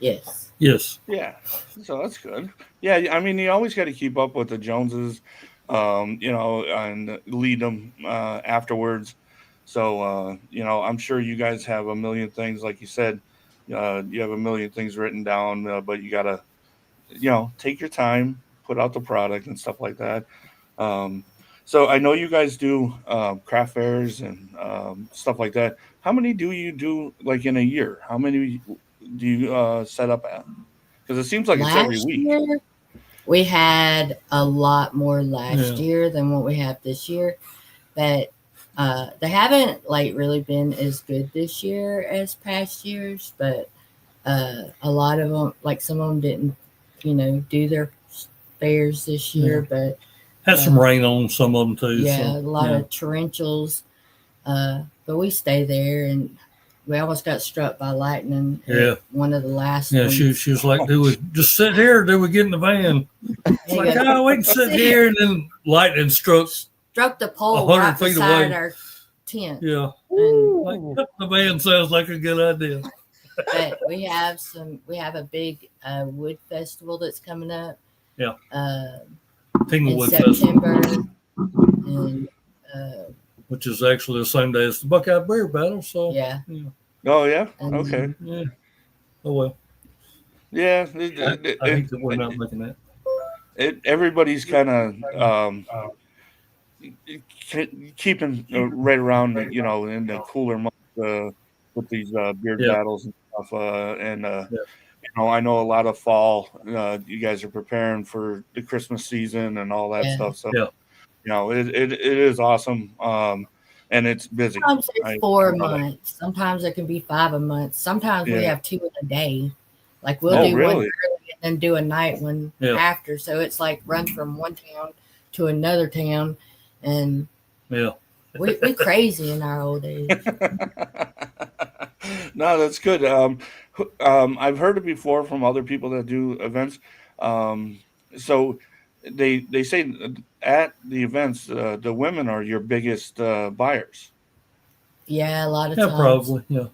Yes. Yes. Yeah, so that's good. Yeah, I mean, you always got to keep up with the Joneses, and lead them afterwards. So, I'm sure you guys have a million things, like you said, You have a million things written down, but you gotta, take your time, put out the product and stuff like that. Um, so I know you guys do craft fairs and stuff like that. How many do you do like in a year? How many do you set up at? Because it seems like it's every Last week. year, we had a lot more last Yeah. year than what we have this year, but they haven't like really been as good this year as past years. But a lot of them, like some of them, didn't, do their fairs this year. But Had some rain on some of them too. yeah, so, a lot yeah. of torrentials. But we stay there, and we almost got struck by lightning. Yeah. At one of the last. Yeah, ones. she was like, "Do we just sit here? Or do we get in the van?" It's He like, goes, "Oh, we can sit here," and then lightning struck. struck the pole 100 right feet beside away. our tent. Yeah, And, like the van sounds like a good idea. but we have a big wood festival that's coming up. Yeah. In Tinglewood Festival, September, and which is actually the same day as the Buckeye Beer Battle. So yeah. Oh yeah. And Okay. yeah. Oh well. Yeah. I hate that we're not making that. Everybody's kind of keeping right around, in the cooler months with these beard Yeah. battles and stuff. I know a lot of fall. You guys are preparing for the Christmas season and all that Yeah. stuff. So, Yeah. it is awesome. And it's busy. sometimes it's I 4 know that. months. Sometimes it can be 5 a month. Sometimes we Yeah. have 2 in a day. Like we'll Oh, do one really? early and then do a night one Yeah. after. So it's like run from one town to another town, and Yeah. we crazy in our old age. No, that's good. I've heard it before from other people that do events. So they say at the events, the women are your biggest buyers. Yeah, a lot of Yeah, times. probably. Yeah.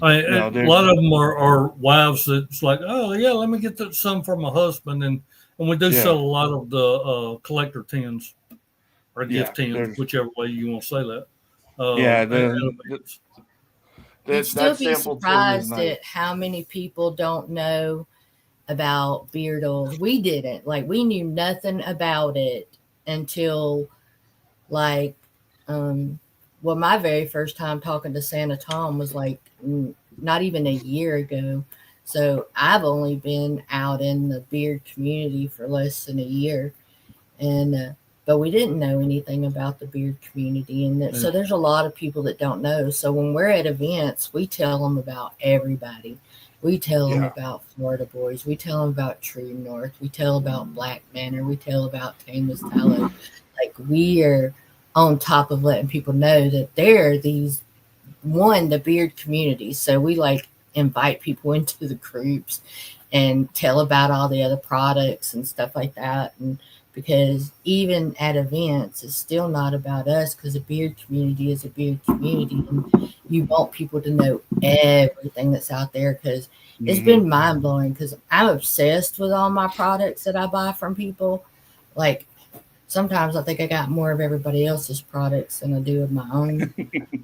A they're- lot of them are wives that's like, oh yeah, let me get some for my husband, and we do Yeah. sell a lot of the collector tins or gift Yeah, tins, whichever way you want to say that. Yeah, at events. You'd still that be sample tin is surprised nice. at how many people don't know about beard oils. We didn't. Like we knew nothing about it until like my very first time talking to Santa Tom was like not even a year ago. So I've only been out in the beard community for less than a year, and but we didn't know anything about the beard community, and so there's a lot of people that don't know. So when we're at events, we tell them about everybody. We tell them about Florida Boys. We tell them about True North. We tell about Black Manor. We tell about Tameless Tallow. Like we are on top of letting people know that there are the beard community. So we like invite people into the groups and tell about all the other products and stuff like that. And because even at events, it's still not about us because the beard community is a beard community. And you want people to know everything that's out there because it's been mind blowing because I'm obsessed with all my products that I buy from people. Like sometimes I think I got more of everybody else's products than I do of my own.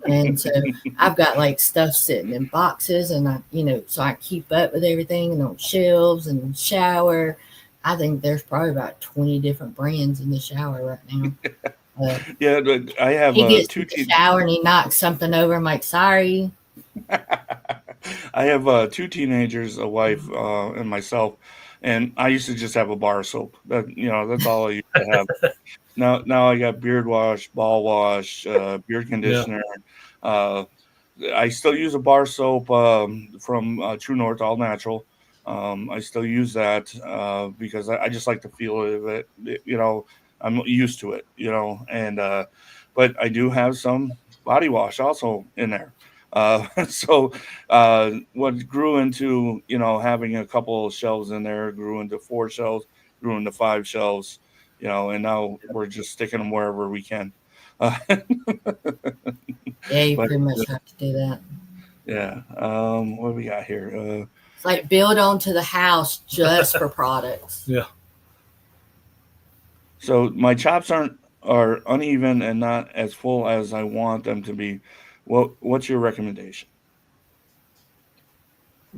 And so I've got like stuff sitting in boxes and so I keep up with everything and on shelves and shower. I think there's probably about 20 different brands in the shower right now. Yeah, but I have He gets two to the shower and he knocks something over. I'm like, sorry. I have 2 teenagers, a wife, and myself, and I used to just have a bar of soap. That's all I used to have. Now I got beard wash, ball wash, beard conditioner. I still use a bar soap from True North, all natural. I still use that because I just like the feel of it. I'm used to it. And but I do have some body wash also in there. So what grew into having a couple of shelves in there grew into 4 shelves, grew into 5 shelves, and now we're just sticking them wherever we can. Yeah, you pretty much have to do that. Yeah. What do we got here? It's like build onto the house just for products. Yeah. So my chops are uneven and not as full as I want them to be. What's your recommendation?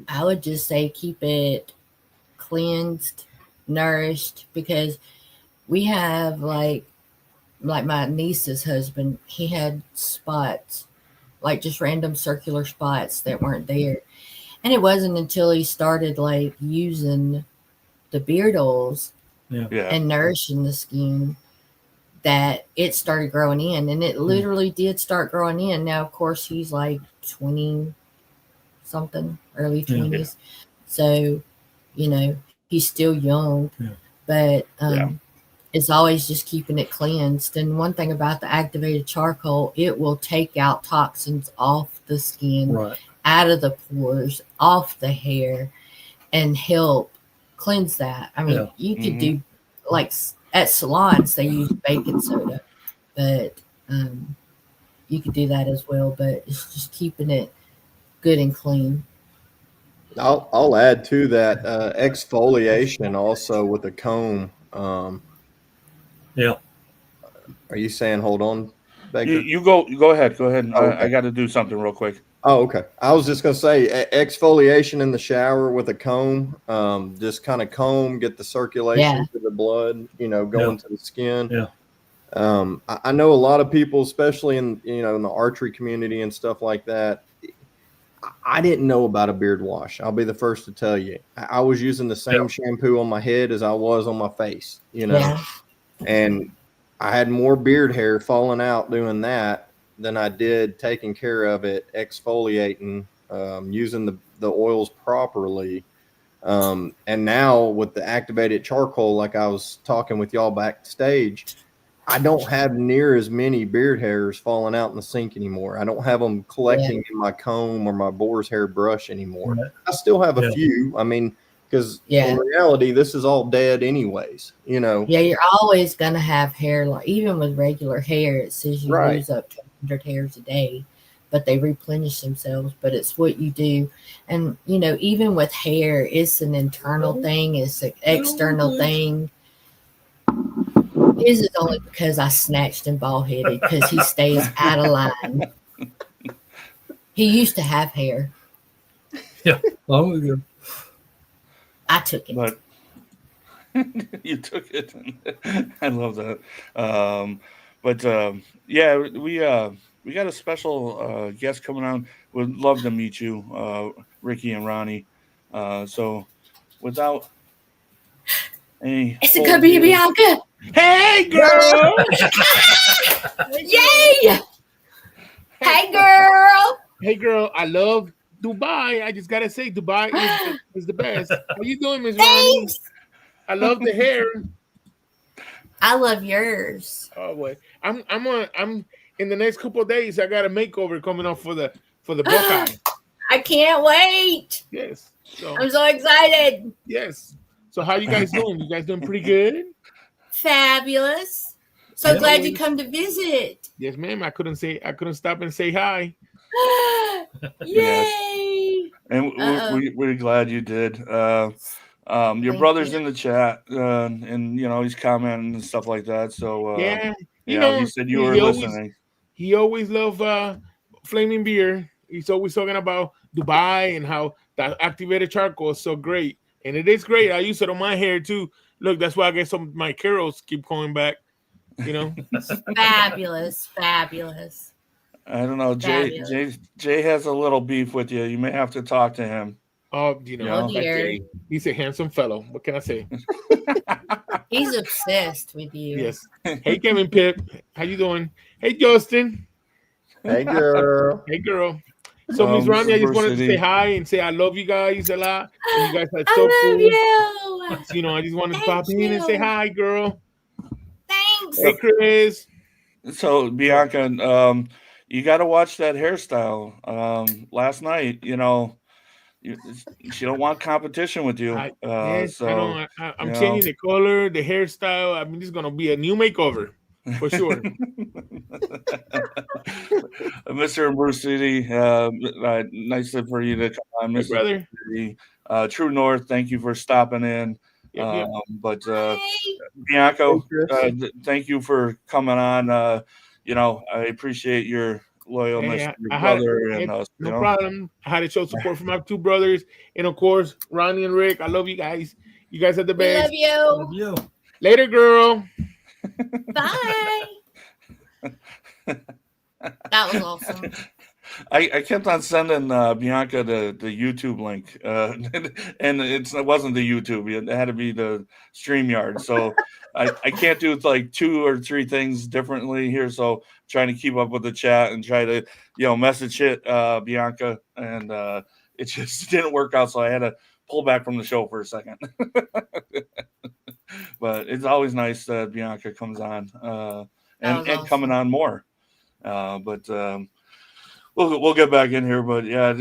I would just say keep it cleansed, nourished, because we have like my niece's husband, he had spots, like just random circular spots that weren't there. And it wasn't until he started like using the beard oils Yeah. and nourishing the skin that it started growing in. And it literally did start growing in. Now, of course, he's like 20 something, early 20s. So, you know, he's still young, but it's always just keeping it cleansed. And one thing about the activated charcoal, it will take out toxins off the skin, Right. out of the pores, off the hair, and help cleanse that. I mean, you could do, like at salons, they use baking soda, but you could do that as well. But it's just keeping it good and clean. I'll add to that exfoliation also with a comb. Yeah. Are you saying hold on, Baker? You go ahead. Go ahead. Okay. I got to do something real quick. Oh, okay. I was just gonna say exfoliation in the shower with a comb. Just kind of comb, get the circulation to the blood, going to the skin. Yeah. I know a lot of people, especially in in the archery community and stuff like that. I didn't know about a beard wash. I'll be the first to tell you. I was using the same shampoo on my head as I was on my face, and I had more beard hair falling out doing that than I did taking care of it, exfoliating, using the oils properly. And now with the activated charcoal, like I was talking with y'all backstage, I don't have near as many beard hairs falling out in the sink anymore. I don't have them collecting in my comb or my boar's hair brush anymore. Right. I still have a few. I mean, because in reality, this is all dead anyways, Yeah, you're always going to have hair. Like, even with regular hair, it says you lose up to 100 hairs a day, but they replenish themselves. But it's what you do. And, even with hair, it's an internal thing. It's an external thing. His is only because I snatched him bald-headed because he stays out of line. He used to have hair. Yeah. Oh, good. I took it. But you took it. I love that. We got a special guest coming on. Would love to meet you, Ricky and Ronnie. So without any, It's a good be Bianca. Hey, girl. Yay! Hey, girl. Hey, girl. I love Dubai. I just gotta say, Dubai is the best. How you doing, Miss Ronnie? I love the hair. I love yours. Oh boy, I'm in the next couple of days. I got a makeover coming up for the Buckeye. I can't wait. Yes. So, I'm so excited. yes. So how you guys doing? You guys doing pretty good? Fabulous. So glad you come to visit. Yes, ma'am. I couldn't stop and say hi. Yay! And we're glad you did. Your brother's in the chat, and he's commenting and stuff like that. So he said you were listening. He always loved Flaming Beer. He's always talking about Dubai and how that activated charcoal is so great, and it is great. I use it on my hair too. Look, that's why I guess some of my curls keep coming back. Fabulous. I don't know. Jay has a little beef with you. You may have to talk to him. Oh, he's a handsome fellow. What can I say? He's obsessed with you. Yes. Hey, Kevin Pip. How you doing? Hey, Justin. Hey, girl. Hey, girl. So, Miss Ronnie, I just wanted to say hi and say I love you guys a lot. And you guys are so cool. I love you. I just wanted to pop in and say hi, girl. Thanks. Hey, Chris. So, Bianca, you got to watch that hairstyle. Last night, she don't want competition with you. Yes, I know. I'm changing the color, the hairstyle. I mean, this is gonna be a new makeover for sure. Mr. and Bruce City, nice for you to come on, Hey, Mr. brother. City. True North, thank you for stopping in. Yep. But Hey. Bianca, Hey, Chris. thank you for coming on. I appreciate your loyalness Hey, to your I had brother hey, and us. no problem. I had to show support for my two brothers, and of course, Ronnie and Rick. I love you guys. You guys are the We love best. you. You. Later, girl. Bye. That was awesome. I kept on sending Bianca the YouTube link, and it wasn't the YouTube. It had to be the StreamYard. So I can't do like 2 or 3 things differently here. So trying to keep up with the chat and try to message it Bianca, and it just didn't work out. So I had to pull back from the show for a second. But it's always nice that Bianca comes on and That was coming awesome. on more. But we'll get back in here. But yeah,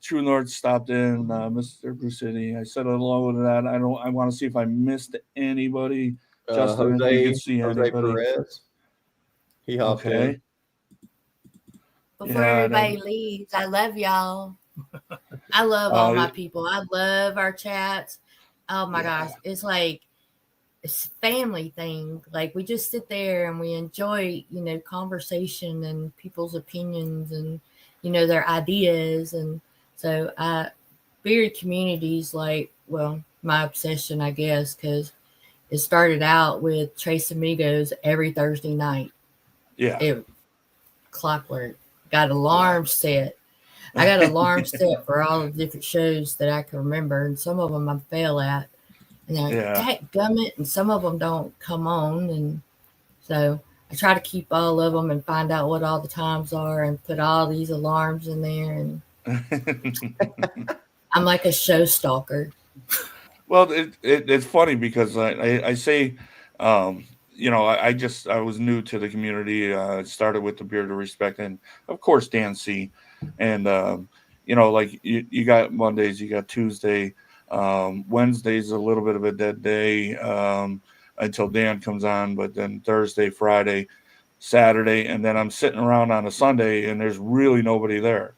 True North stopped in, Mr. Bruce City. I said hello to that. I want to see if I missed anybody. Justin, if you could see Jose anybody. Perez. He hopped in. Okay. Before Yeah, everybody leaves, I love y'all. I love all my people. I love our chats. Oh my gosh. It's like it's a family thing. Like we just sit there and we enjoy, conversation and people's opinions and, their ideas. And so Beard communities like, well, my obsession, I guess, because it started out with Trace Amigos every Thursday night. Yeah. It clockwork. Got alarms set. I got alarms set for all the different shows that I can remember, and some of them I fail at. And they're like, dadgummit, and some of them don't come on. And so I try to keep all of them and find out what all the times are and put all these alarms in there. And I'm like a show stalker. Well, it's funny because I say, I was new to the community. Started with the Beard of Respect, and of course Dan C. And like you got Mondays, you got Tuesday, Wednesday's a little bit of a dead day until Dan comes on, but then Thursday, Friday, Saturday, and then I'm sitting around on a Sunday, and there's really nobody there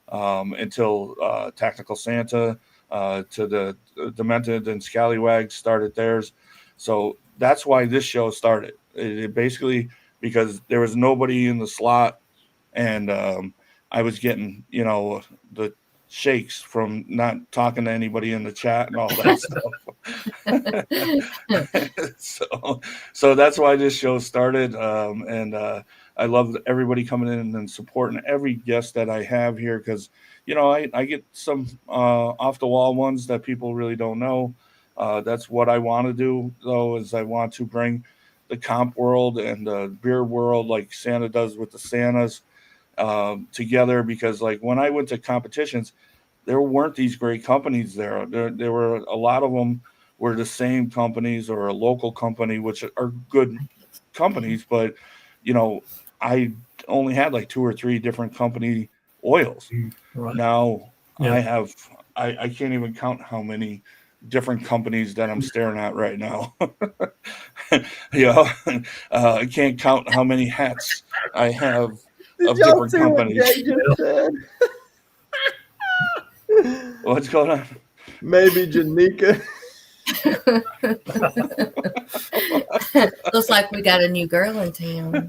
until Tactical Santa. To the Demented and Scallywags started theirs. So that's why this show started. It basically because there was nobody in the slot, and I was getting, the shakes from not talking to anybody in the chat and all that stuff. So that's why this show started. And I love everybody coming in and supporting every guest that I have here because I get some off the wall ones that people really don't know. That's what I want to do, though, is I want to bring the comp world and the beer world like Santa does with the Santas together. Because like when I went to competitions, there weren't these great companies there. There were a lot of them were the same companies or a local company, which are good companies. But, I only had like 2 or 3 different company oils. Right. Now Yeah. I can't even count how many different companies that I'm staring at right now. I can't count how many hats I have of different companies. What Jay just said? What's going on? Maybe Janika. Looks like we got a new girl in town.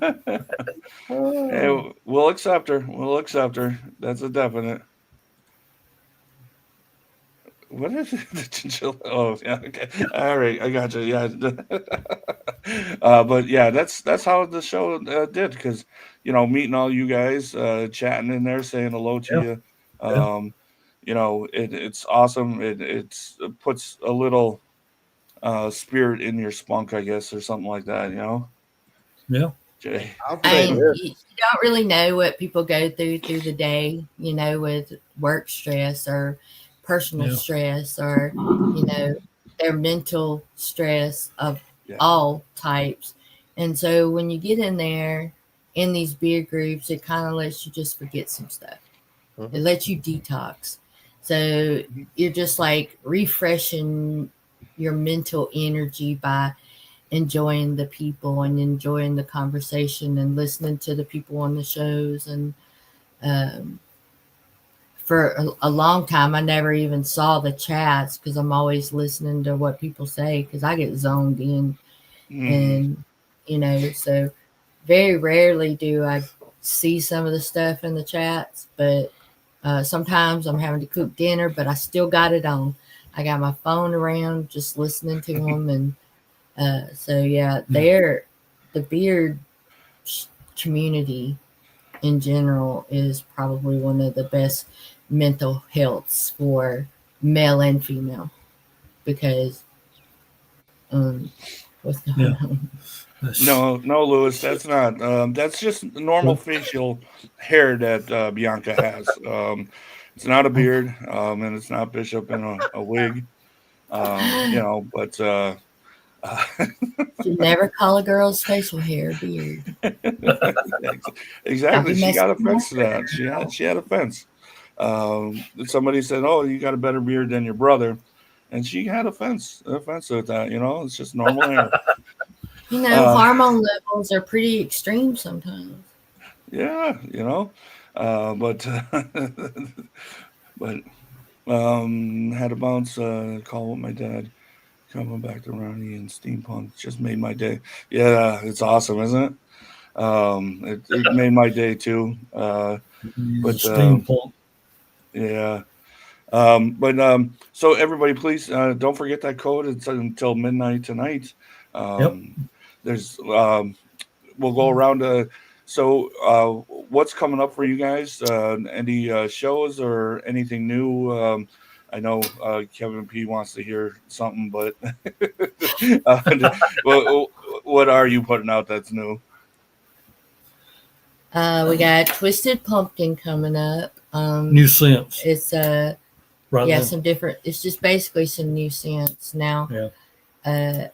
Hey, we'll accept her. We'll accept her. That's a definite. What is it? The chinchilla? Oh, yeah. Okay. All right. I got you. Yeah. But yeah, that's how the show did because, meeting all you guys, chatting in there, saying hello to you. It's awesome. It puts a little spirit in your spunk, I guess, or something like that, Yeah. Jay. I'll say And this. you don't really know what people go through the day, with work stress or personal stress or, their mental stress of all types. And so when you get in there in these beer groups, it kind of lets you just forget some stuff. It lets you detox. So you're just like refreshing your mental energy by enjoying the people and enjoying the conversation and listening to the people on the shows. And for a long time, I never even saw the chats because I'm always listening to what people say because I get zoned in. And, so very rarely do I see some of the stuff in the chats, but sometimes I'm having to cook dinner, but I still got it on. I got my phone around, just listening to them, and so yeah, the beard community in general is probably one of the best mental healths for male and female because what's going on? No, Lewis, that's not. That's just normal facial hair that Bianca has. It's not a beard, and it's not Bishop in a wig. But You never call a girl's facial hair beard. exactly. She got messing offense to that. She had offense. Somebody said, "Oh, you got a better beard than your brother," and she had offense with that. It's just normal hair. Hormone levels are pretty extreme sometimes. Yeah, but had a bounce call with my dad coming back to Ronnie and Steampunk just made my day. Yeah, it's awesome, isn't it? It made my day too. But Steampunk. Yeah. So everybody, please don't forget that code. It's until midnight tonight. There's we'll go around. So what's coming up for you guys? Any shows or anything new? I know Kevin P wants to hear something, but what are you putting out that's new? We got Twisted Pumpkin coming up. New scents. It's right now. some different. It's just basically some new scents now. Yeah.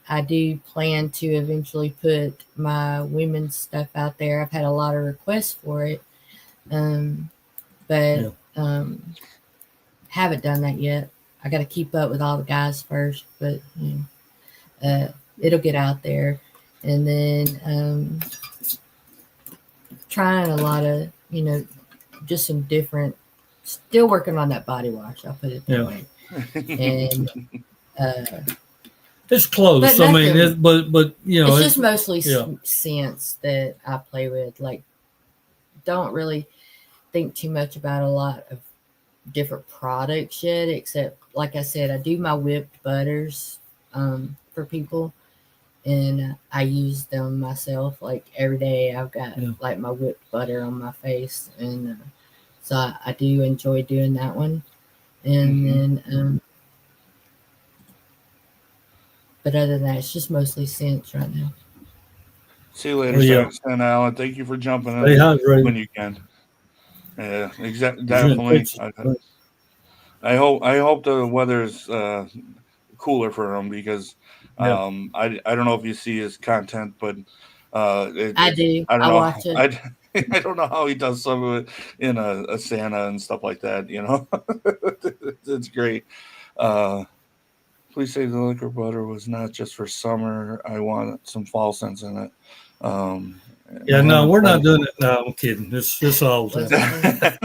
I do plan to eventually put my women's stuff out there. I've had a lot of requests for it, but haven't done that yet. I got to keep up with all the guys first, but it'll get out there. And then trying a lot of, just some different, still working on that body wash. I'll put it that way. And it's close. but I mean, nothing. it's just mostly scents that I play with. Like, don't really think too much about a lot of different products yet, except, like I said, I do my whipped butters for people, and I use them myself. Like every day, I've got like my whipped butter on my face, and so I do enjoy doing that one. And then, but other than that, it's just mostly scents right now. See you later, Santa Alan. Thank you for jumping in when you can. Yeah, exactly. Definitely. I hope the weather's cooler for him because I don't know if you see his content, but I do. I don't know. Watch it. I don't know how he does some of it in a Santa and stuff like that. It's great. Please say the liquor butter was not just for summer. I want some fall scents in it. No, we're not doing it. No, I'm kidding. It's all the time.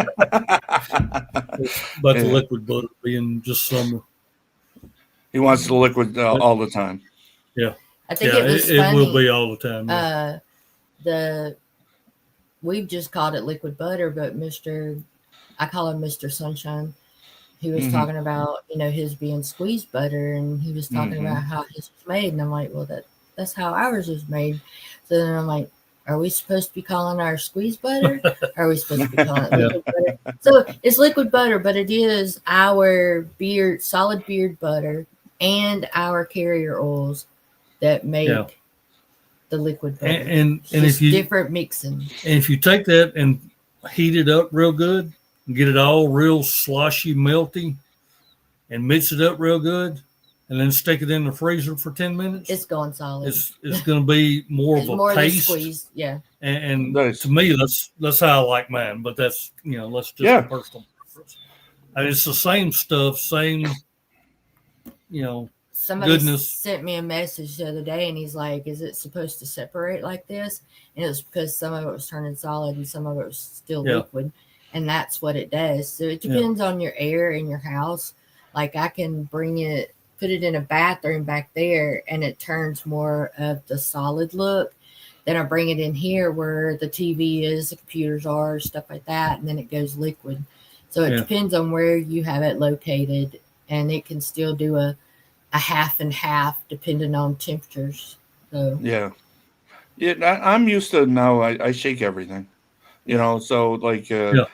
But the liquid butter being just summer. He wants the liquid all the time. Yeah. I think it was funny. It will be all the time. Yeah. We've just called it liquid butter, but I call him Mr. Sunshine. He was talking about, his being squeezed butter, and he was talking about how his was made. And I'm like, well, that's how ours was made. So then I'm like, are we supposed to be calling our squeezed butter? Or are we supposed to be calling it liquid butter? So it's liquid butter, but it is our solid beard butter and our carrier oils that make the liquid butter. And if you different mixing. And if you take that and heat it up real good, and get it all real sloshy, melty, and mix it up real good, and then stick it in the freezer for 10 minutes. It's going solid. It's going to be more of a paste. Squeezed, yeah. And to me, that's how I like mine. But that's that's just a personal preference. I mean, it's the same stuff, same Somebody goodness. Sent me a message the other day, and he's like, "Is it supposed to separate like this?" And it was because some of it was turning solid and some of it was still liquid, and that's what it does. So it depends on your air in your house. Like I can bring it put it in a bathroom back there and it turns more of the solid look. Then I bring it in here where the TV is, the computers are, stuff like that, and then it goes liquid. So it Yeah. depends on where you have it located, and it can still do a half and half depending on temperatures. So Yeah. Yeah. I'm used to now. I shake everything, so like, Yeah.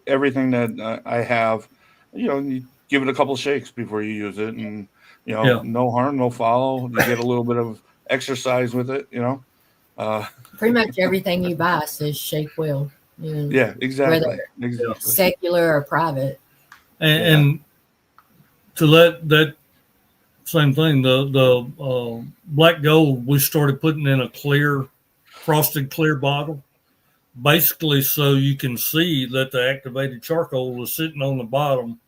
everything that I have, you give it a couple shakes before you use it, and, Yeah. no harm, no foul. You get a little bit of exercise with it, uh, pretty much everything you buy says shake well, yeah, exactly. whether Exactly. secular or private. And to let that same thing, the black gold, we started putting in a frosted clear bottle, basically so you can see that the activated charcoal is sitting on the bottom.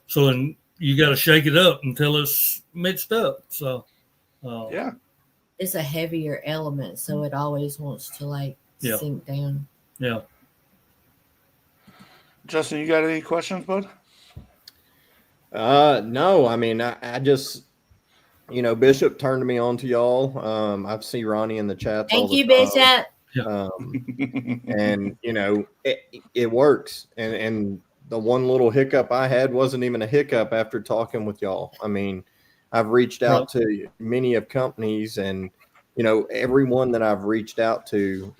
So you got to shake it up until it's mixed up. So Yeah. It's a heavier element, so it always wants to Yeah. sink down. yeah. Justin, you got any questions, bud? No, I mean, I just, Bishop turned me on to y'all. I see Ronnie in the chats all Thank the you, time. Bishop. And it works. And the one little hiccup I had wasn't even a hiccup after talking with y'all. I mean, I've reached out to many of companies, and everyone that I've reached out to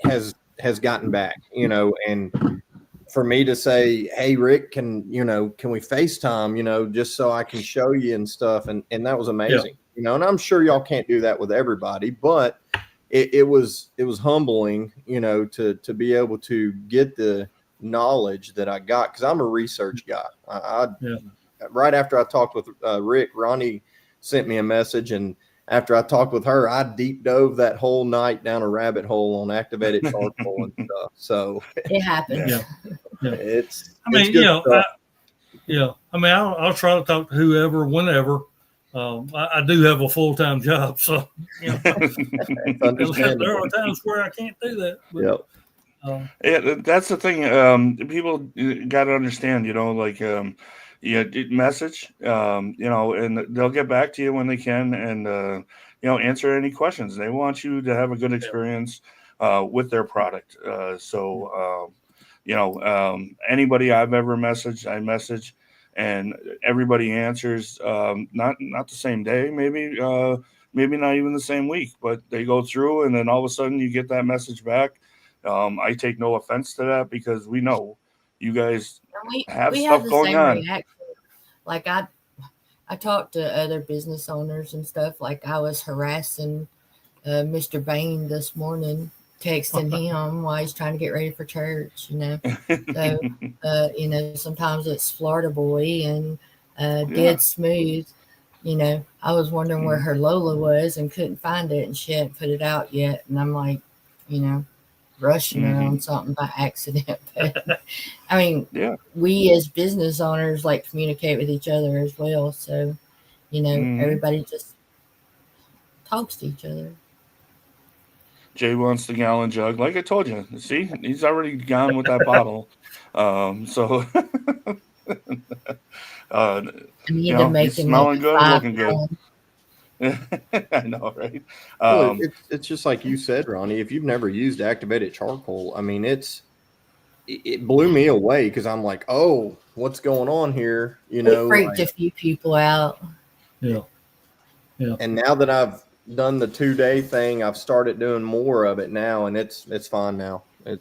has gotten back. And for me to say, hey, Rick, can we FaceTime, just so I can show you and stuff. And that was amazing, and I'm sure y'all can't do that with everybody, but it was humbling, to be able to get the knowledge that I got. Cause I'm a research guy. Right after I talked with Rick, Ronnie sent me a message, and after I talked with her, I deep dove that whole night down a rabbit hole on activated charcoal and stuff. So It happens. it's good stuff. I mean, I'll try to talk to whoever, whenever. I do have a full-time job, so there are times where I can't do that. But, yeah, that's the thing. People got to understand, message, and they'll get back to you when they can, and answer any questions. They want you to have a good experience with their product. Anybody I've ever messaged, I message, and everybody answers. Not the same day, maybe not even the same week, but they go through, and then all of a sudden you get that message back. I take no offense to that, because we know you guys have stuff going on. Reaction. Like I talked to other business owners and stuff. Like I was harassing Mr. Bain this morning, texting him while he's trying to get ready for church, So, sometimes it's Florida Boy and Dead Smooth. I was wondering where her Lola was and couldn't find it, and she hadn't put it out yet. And I'm like, rushing her on something by accident. But I mean, we as business owners communicate with each other as well. So, everybody just talks to each other. Jay wants the gallon jug. Like I told you, see, he's already gone with that bottle. So he's smelling good, looking good. I know, right? Well, it's just like you said, Ronnie. If you've never used activated charcoal, I mean, it blew me away, because I'm like, oh, what's going on here? It freaked a few people out. Yeah. And now that I've done the 2-day thing, I've started doing more of it now, and it's fine now. I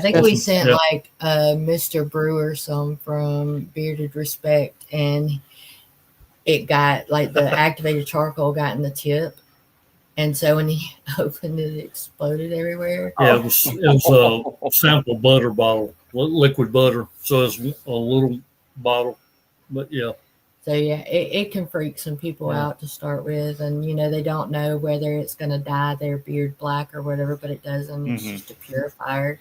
think we sent Mr. Brewer some from Bearded Respect, and it got the activated charcoal got in the tip, and so when he opened it, it exploded everywhere. Yeah, it was a sample butter bottle, liquid butter, so it's a little bottle, but yeah. So it can freak some people out to start with, and they don't know whether it's going to dye their beard black or whatever, but it doesn't. It's just a purifier,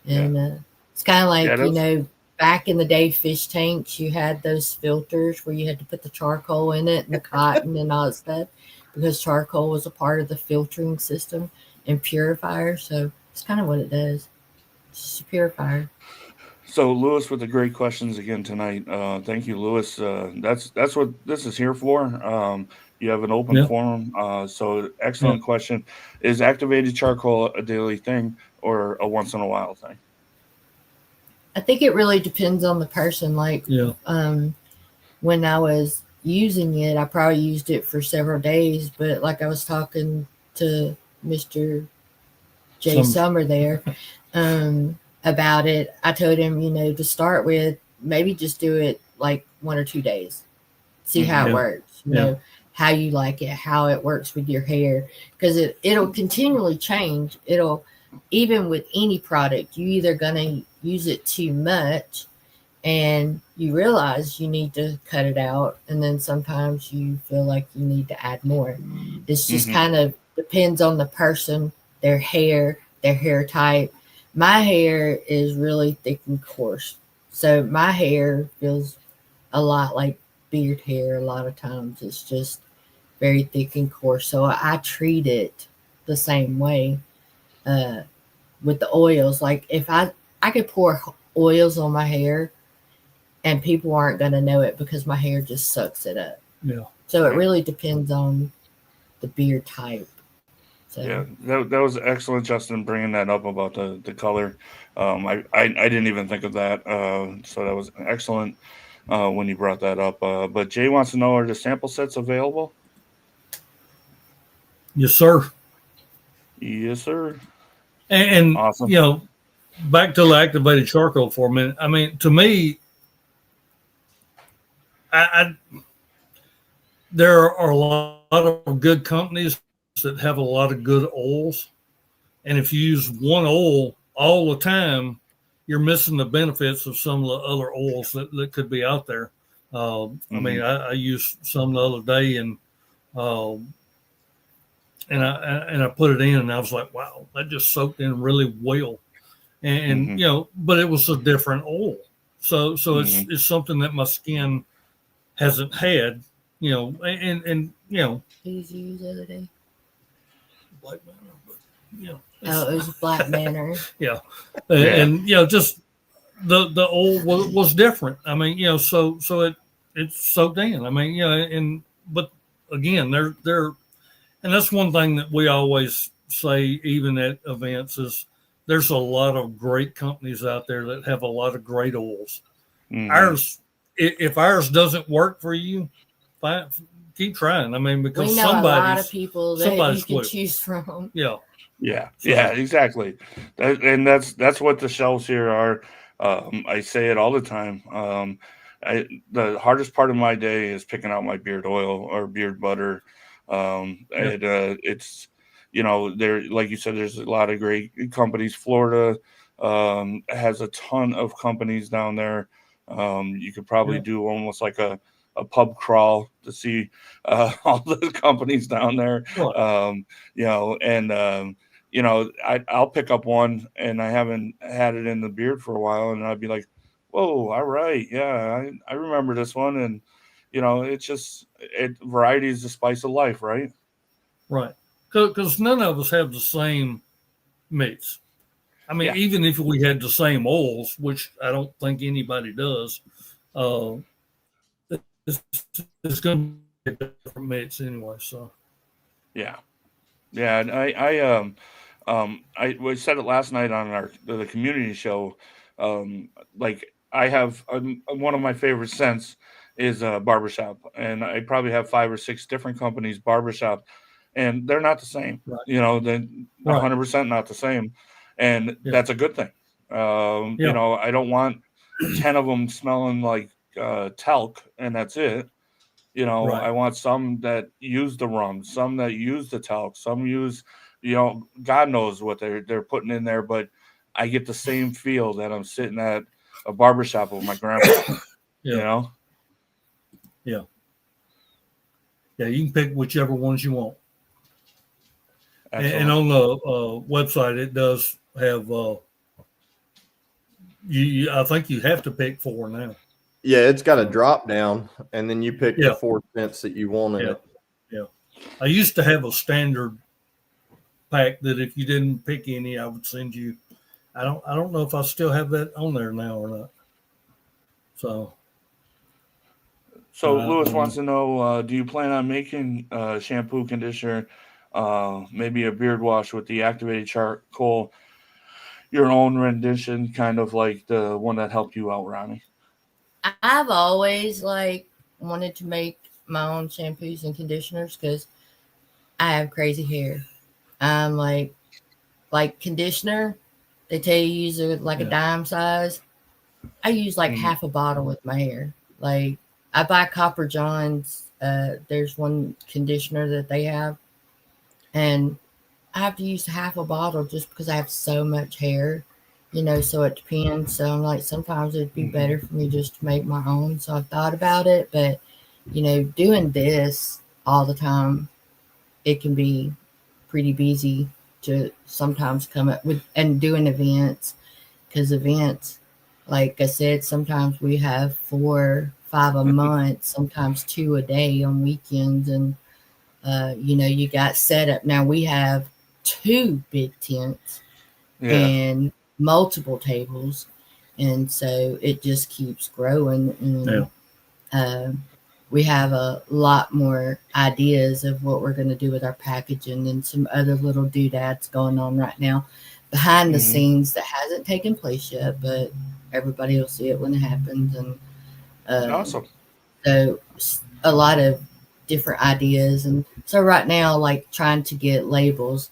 and it's kind of like back in the day, fish tanks. You had those filters where you had to put the charcoal in it and the cotton and all that stuff, because charcoal was a part of the filtering system and purifier. So it's kind of what it does. It's just a purifier. So Lewis with the great questions again tonight. Thank you, Lewis. That's what this is here for. You have an open Yeah. forum. So excellent question. Is activated charcoal a daily thing or a once in a while thing? I think it really depends on the person. Like, Yeah. when I was using it, I probably used it for several days. But like I was talking to Mr. Jay Summer there about it, I told him, to start with, maybe just do it like 1 or 2 days, see how it works. You know how you like it, how it works with your hair, because it'll continually change. It'll, even with any product, you either gonna use it too much and you realize you need to cut it out, and then sometimes you feel like you need to add more. It's just kind of depends on the person, their hair type. My hair is really thick and coarse, so my hair feels a lot like beard hair. A lot of times it's just very thick and coarse, so I treat it the same way with the oils. Like, if I could pour oils on my hair and people aren't going to know it because my hair just sucks it up. Yeah. So it really depends on the beard type. So. Yeah, that was excellent, Justin, bringing that up about the color. I didn't even think of that. So that was excellent when you brought that up. But Jay wants to know, are the sample sets available? Yes, sir. Yes, sir. And awesome. Back to the activated charcoal for a minute. I mean, to me, there are a lot of good companies that have a lot of good oils. And if you use one oil all the time, you're missing the benefits of some of the other oils that could be out there. I mean, I used some the other day and I put it in and I was like, wow, that just soaked in really well. And but it was a different oil. So it's something that my skin hasn't had, and Who's you the other day? Black Manor, but it was Black Manor. And just the oil was different. I mean, so it's soaked in. I mean, but again, they're and that's one thing that we always say, even at events, is there's a lot of great companies out there that have a lot of great oils. Ours, if ours doesn't work for you, fine, keep trying. I mean, because we know a lot of people that you can choose from. Yeah, exactly. That's what the shelves here are. I say it all the time. The hardest part of my day is picking out my beard oil or beard butter. It's there, like you said, there's a lot of great companies. Florida has a ton of companies down there. You could probably do almost like a pub crawl to see all the companies down there. I'll pick up one, and I haven't had it in the beard for a while, and I'd be like, whoa, all right, yeah, I remember this one. And it's just variety is the spice of life, right? Right. Because none of us have the same mix. I mean, even if we had the same oils, which I don't think anybody does, it's going to be a different mix anyway. So, and I said it last night on the community show. Like, I have one of my favorite scents is barbershop, and I probably have 5 or 6 different companies barbershop, and they're not the same. Right. They're 100% not the same, and that's a good thing. I don't want 10 of them smelling like talc, and that's it. I want some that use the rum, some that use the talc, some use, God knows what they're putting in there, but I get the same feel that I'm sitting at a barbershop with my grandpa. Yeah, you can pick whichever ones you want. And on the website, it does have. I think you have to pick 4 now. Yeah, it's got a drop down, and then you pick the 4 scents that you want in it. Yeah, I used to have a standard pack that if you didn't pick any, I would send you. I don't know if I still have that on there now or not. So Lewis wants to know, do you plan on making shampoo, conditioner, maybe a beard wash with the activated charcoal, your own rendition, kind of like the one that helped you out, Ronnie? I've always like wanted to make my own shampoos and conditioners because I have crazy hair. I'm like conditioner. They tell you use it like a dime size. I use like half a bottle with my hair. Like I buy Copper John's. There's one conditioner that they have, and I have to use half a bottle just because I have so much hair, so it depends. So I'm like, sometimes it'd be better for me just to make my own. So I've thought about it, but doing this all the time, it can be pretty busy to sometimes come up with and doing events, because events, like I said, sometimes we have 4, 5 a month, sometimes 2 a day on weekends. And, you got set up. Now we have 2 big tents and multiple tables. And so it just keeps growing. And we have a lot more ideas of what we're going to do with our packaging and some other little doodads going on right now behind the scenes that hasn't taken place yet, but everybody will see it when it happens. And awesome. So a lot of different ideas. And so right now, like trying to get labels,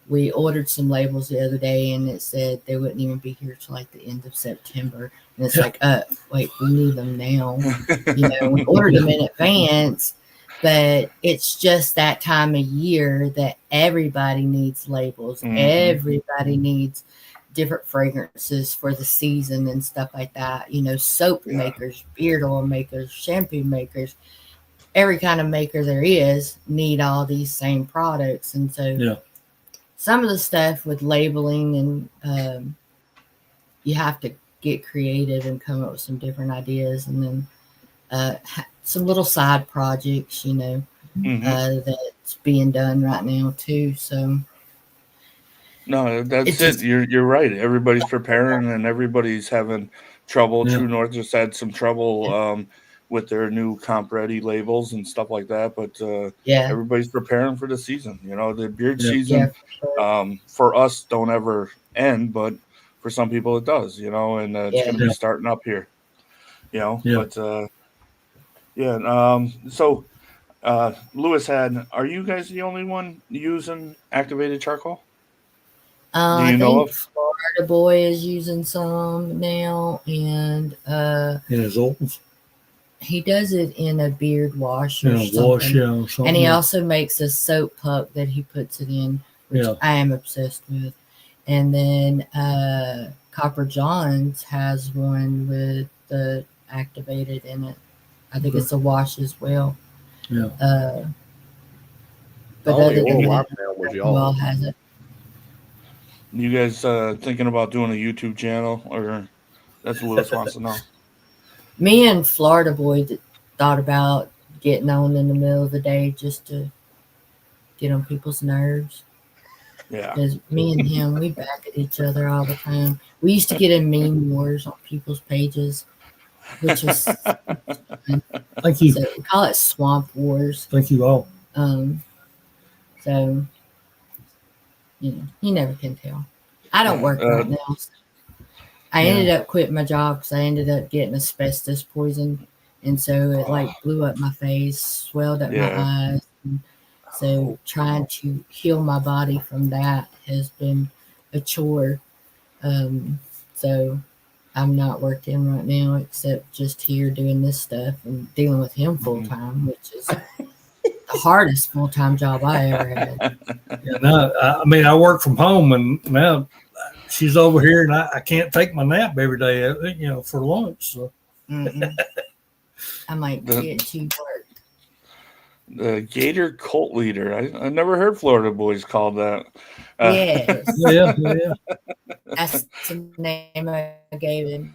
we ordered some labels the other day and it said they wouldn't even be here till like the end of September. And it's like, wait, we need them now. We ordered them in advance, but it's just that time of year that everybody needs labels. Everybody needs different fragrances for the season and stuff like that. Soap makers, beard oil makers, shampoo makers, every kind of maker there is need all these same products. And so some of the stuff with labeling and you have to get creative and come up with some different ideas. And then some little side projects, that's being done right now too. So no, that's it. You're right. Everybody's preparing and everybody's having trouble. True North just had some trouble with their new Comp Ready labels and stuff like that. But everybody's preparing for the season. The beard season for us don't ever end, but for some people it does. And it's going to be starting up here. But so Lewis are you guys the only one using activated charcoal? Do you I know think Florida Boy is using some now, and in his oils, he does it in a beard wash or something. And he also makes a soap puck that he puts it in, which I am obsessed with. And then Copper John's has one with the activated in it. I think it's a wash as well. But other than that, all has it. You guys thinking about doing a YouTube channel, or that's what Lewis wants to know? Me and Florida Boy thought about getting on in the middle of the day just to get on people's nerves. Yeah. Because me and him, we back at each other all the time. We used to get in meme wars on people's pages, which is thank you. So we call it swamp wars. Thank you all. So you never can tell. I don't work right now. So I ended up quitting my job because I ended up getting asbestos poison, and so it like blew up my face, swelled up my eyes. And so trying to heal my body from that has been a chore. So I'm not working right now except just here doing this stuff and dealing with him full time, which is the hardest full-time job I ever had. I work from home, and now she's over here, and I can't take my nap every day, for lunch. So I might get to work. The Gator Cult Leader. I never heard Florida Boys called that. Yes. Yeah. That's the name I gave him.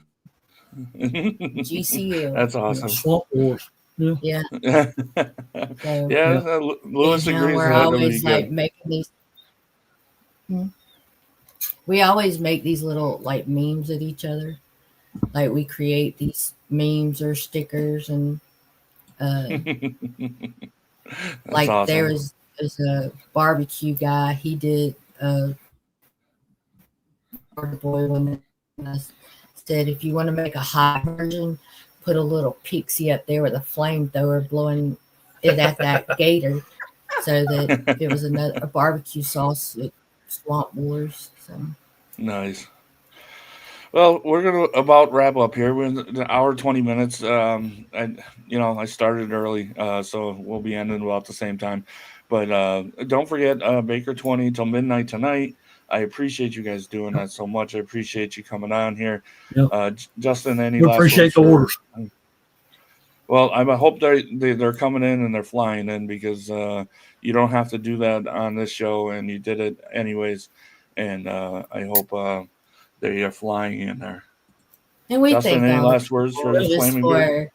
GCL. That's awesome. Swamp Wars. Yeah. So, Lewis agrees. we're always like making these. we always make these little like memes at each other. Like we create these memes or stickers, and That's like awesome. there's a barbecue guy. He did boy when I said if you want to make a hot version, put a little pixie up there with a flamethrower blowing it at that gator, so that it was a barbecue sauce at Swamp Wars. So Nice. Well, we're gonna about wrap up here. We're in the hour 20 minutes. And I started early, so we'll be ending about the same time. But don't forget Baker 20 till midnight tonight. I appreciate you guys doing that so much. I appreciate you coming on here. Yep. Justin, any We last appreciate words the for- orders. Well, I hope they're coming in and they're flying in, because you don't have to do that on this show, and you did it anyways. And I hope they are flying in there. and we Justin, thank any all last words for just Flaming Beard?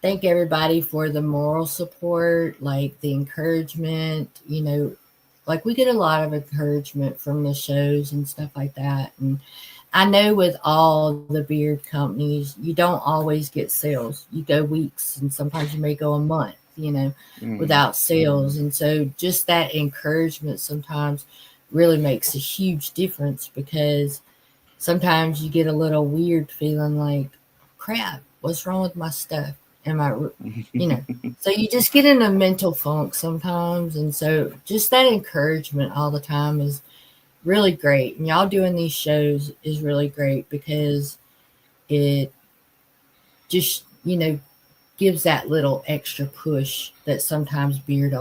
thank everybody for the moral support, like the encouragement. Like we get a lot of encouragement from the shows and stuff like that. And I know with all the beard companies, you don't always get sales. You go weeks, and sometimes you may go a month, Mhm. without sales. And so just that encouragement sometimes really makes a huge difference, because sometimes you get a little weird feeling like, crap, what's wrong with my stuff? Am I, so you just get in a mental funk sometimes. And so just that encouragement all the time is really great. And y'all doing these shows is really great, because it just, gives that little extra push that sometimes beard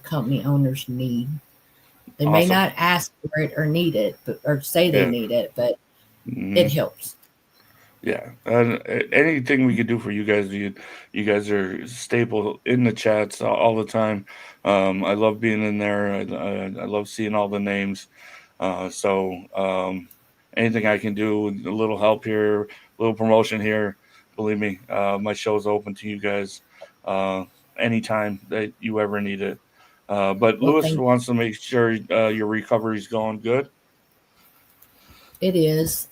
company owners need. They may Awesome. not ask for it or need it, or say they Yeah. need it, but Mhm. it helps. Yeah, and anything we could do for you guys, you guys are staple in the chats all the time. I love being in there. I love seeing all the names. So anything I can do, a little help here, a little promotion here. Believe me, my show's open to you guys anytime that you ever need it. But Well, Lewis thank- wants to make sure your recovery's going good. It is.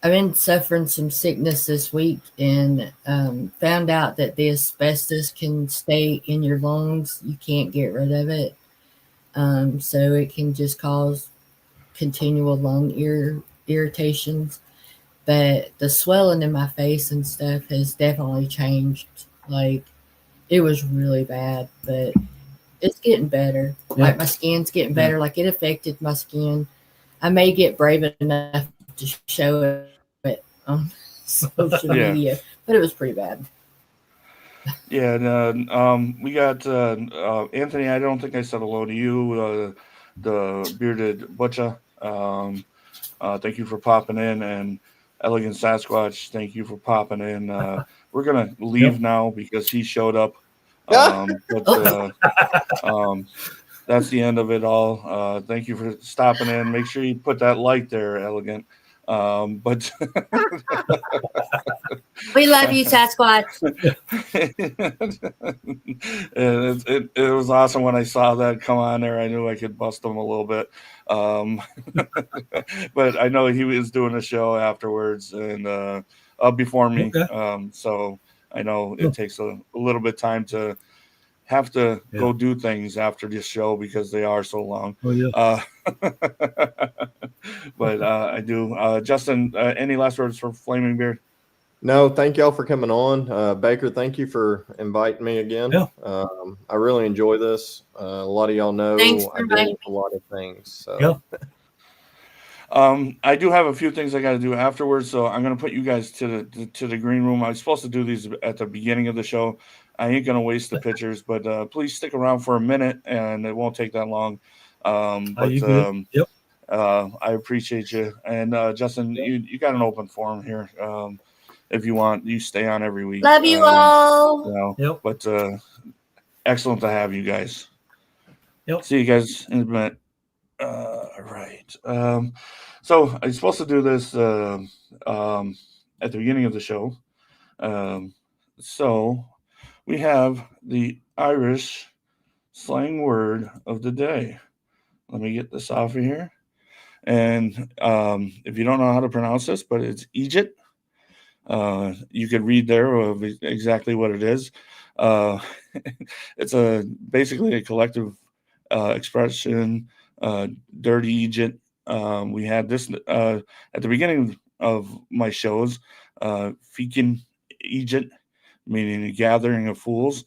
I've been suffering some sickness this week, and found out that the asbestos can stay in your lungs. You can't get rid of it. So it can just cause continual lung irritations. But the swelling in my face and stuff has definitely changed. Like, it was really bad, but it's getting better. Yeah. Like, my skin's getting better. Like, it affected my skin. I may get brave enough to show it on social Yeah. media, but it was pretty bad. Yeah, and we got Anthony. I don't think I said hello to you, the bearded butcher. Thank you for popping in, and Elegant Sasquatch. Thank you for popping in. We're gonna leave now because he showed up. But that's the end of it all. Thank you for stopping in. Make sure you put that like there, Elegant. But We love you, Sasquatch. And it was awesome when I saw that come on there. I knew I could bust him a little bit. But I know he was doing a show afterwards and before me. Okay. So I know it takes a little bit of time to have to go do things after this show because they are so long. Oh, yeah. But I do. Justin, any last words for Flaming Beard? No, thank y'all for coming on. Baker, thank you for inviting me again. Yeah. I really enjoy this. A lot of y'all know Thanks for I inviting do a lot of things. So. Yeah. I do have a few things I got to do afterwards, so I'm gonna put you guys to the green room. I was supposed to do these at the beginning of the show. I ain't gonna waste the pictures, but please stick around for a minute, and it won't take that long. You good? Yep. I appreciate you, and Justin, you got an open forum here. If you want, you stay on every week. Love you all. Yep. But excellent to have you guys. Yep. See you guys in a minute. Right. So I'm supposed to do this at the beginning of the show. So we have the Irish slang word of the day. let me get this off of here. And if you don't know how to pronounce this, but it's Egypt. You could read there of exactly what it is. It's basically a collective expression, dirty Egypt. We had this at the beginning of my shows, Fekin Egypt, meaning a gathering of fools.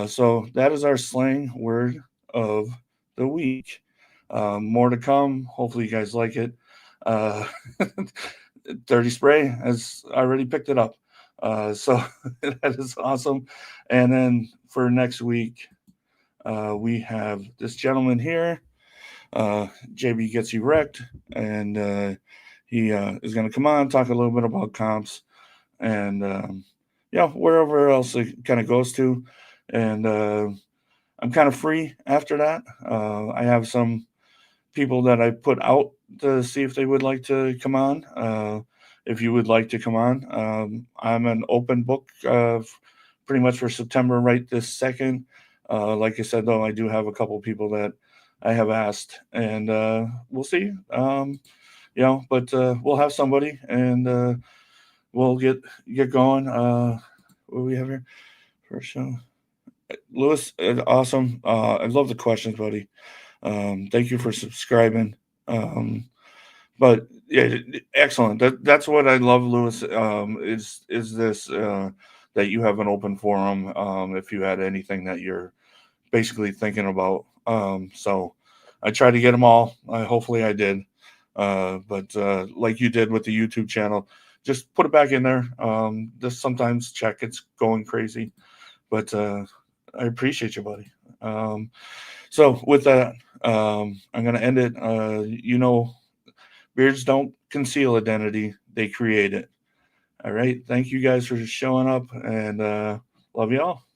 So that is our slang word of the week. More to come. Hopefully you guys like it. Dirty Spray has already picked it up. So that is awesome. And then for next week, we have this gentleman here. JB Gets You Wrecked. And he is going to come on, talk a little bit about comps and, wherever else it kind of goes to. And I'm kind of free after that. I have some people that I put out to see if they would like to come on. If you would like to come on, I'm an open book pretty much for September right this second. Like I said, though, I do have a couple people that I have asked, and we'll see. But we'll have somebody, and we'll get going. What do we have here for a show? Lewis, awesome. I love the questions, buddy. Thank you for subscribing. But yeah, excellent. That's what I love, Lewis. Is this that you have an open forum? If you had anything that you're basically thinking about, so I try to get them all. Hopefully, I did. But like you did with the YouTube channel, just put it back in there. Just sometimes check it's going crazy, but I appreciate you, buddy. So with that, I'm going to end it. Beards don't conceal identity. They create it. All right. Thank you guys for showing up, and love you all.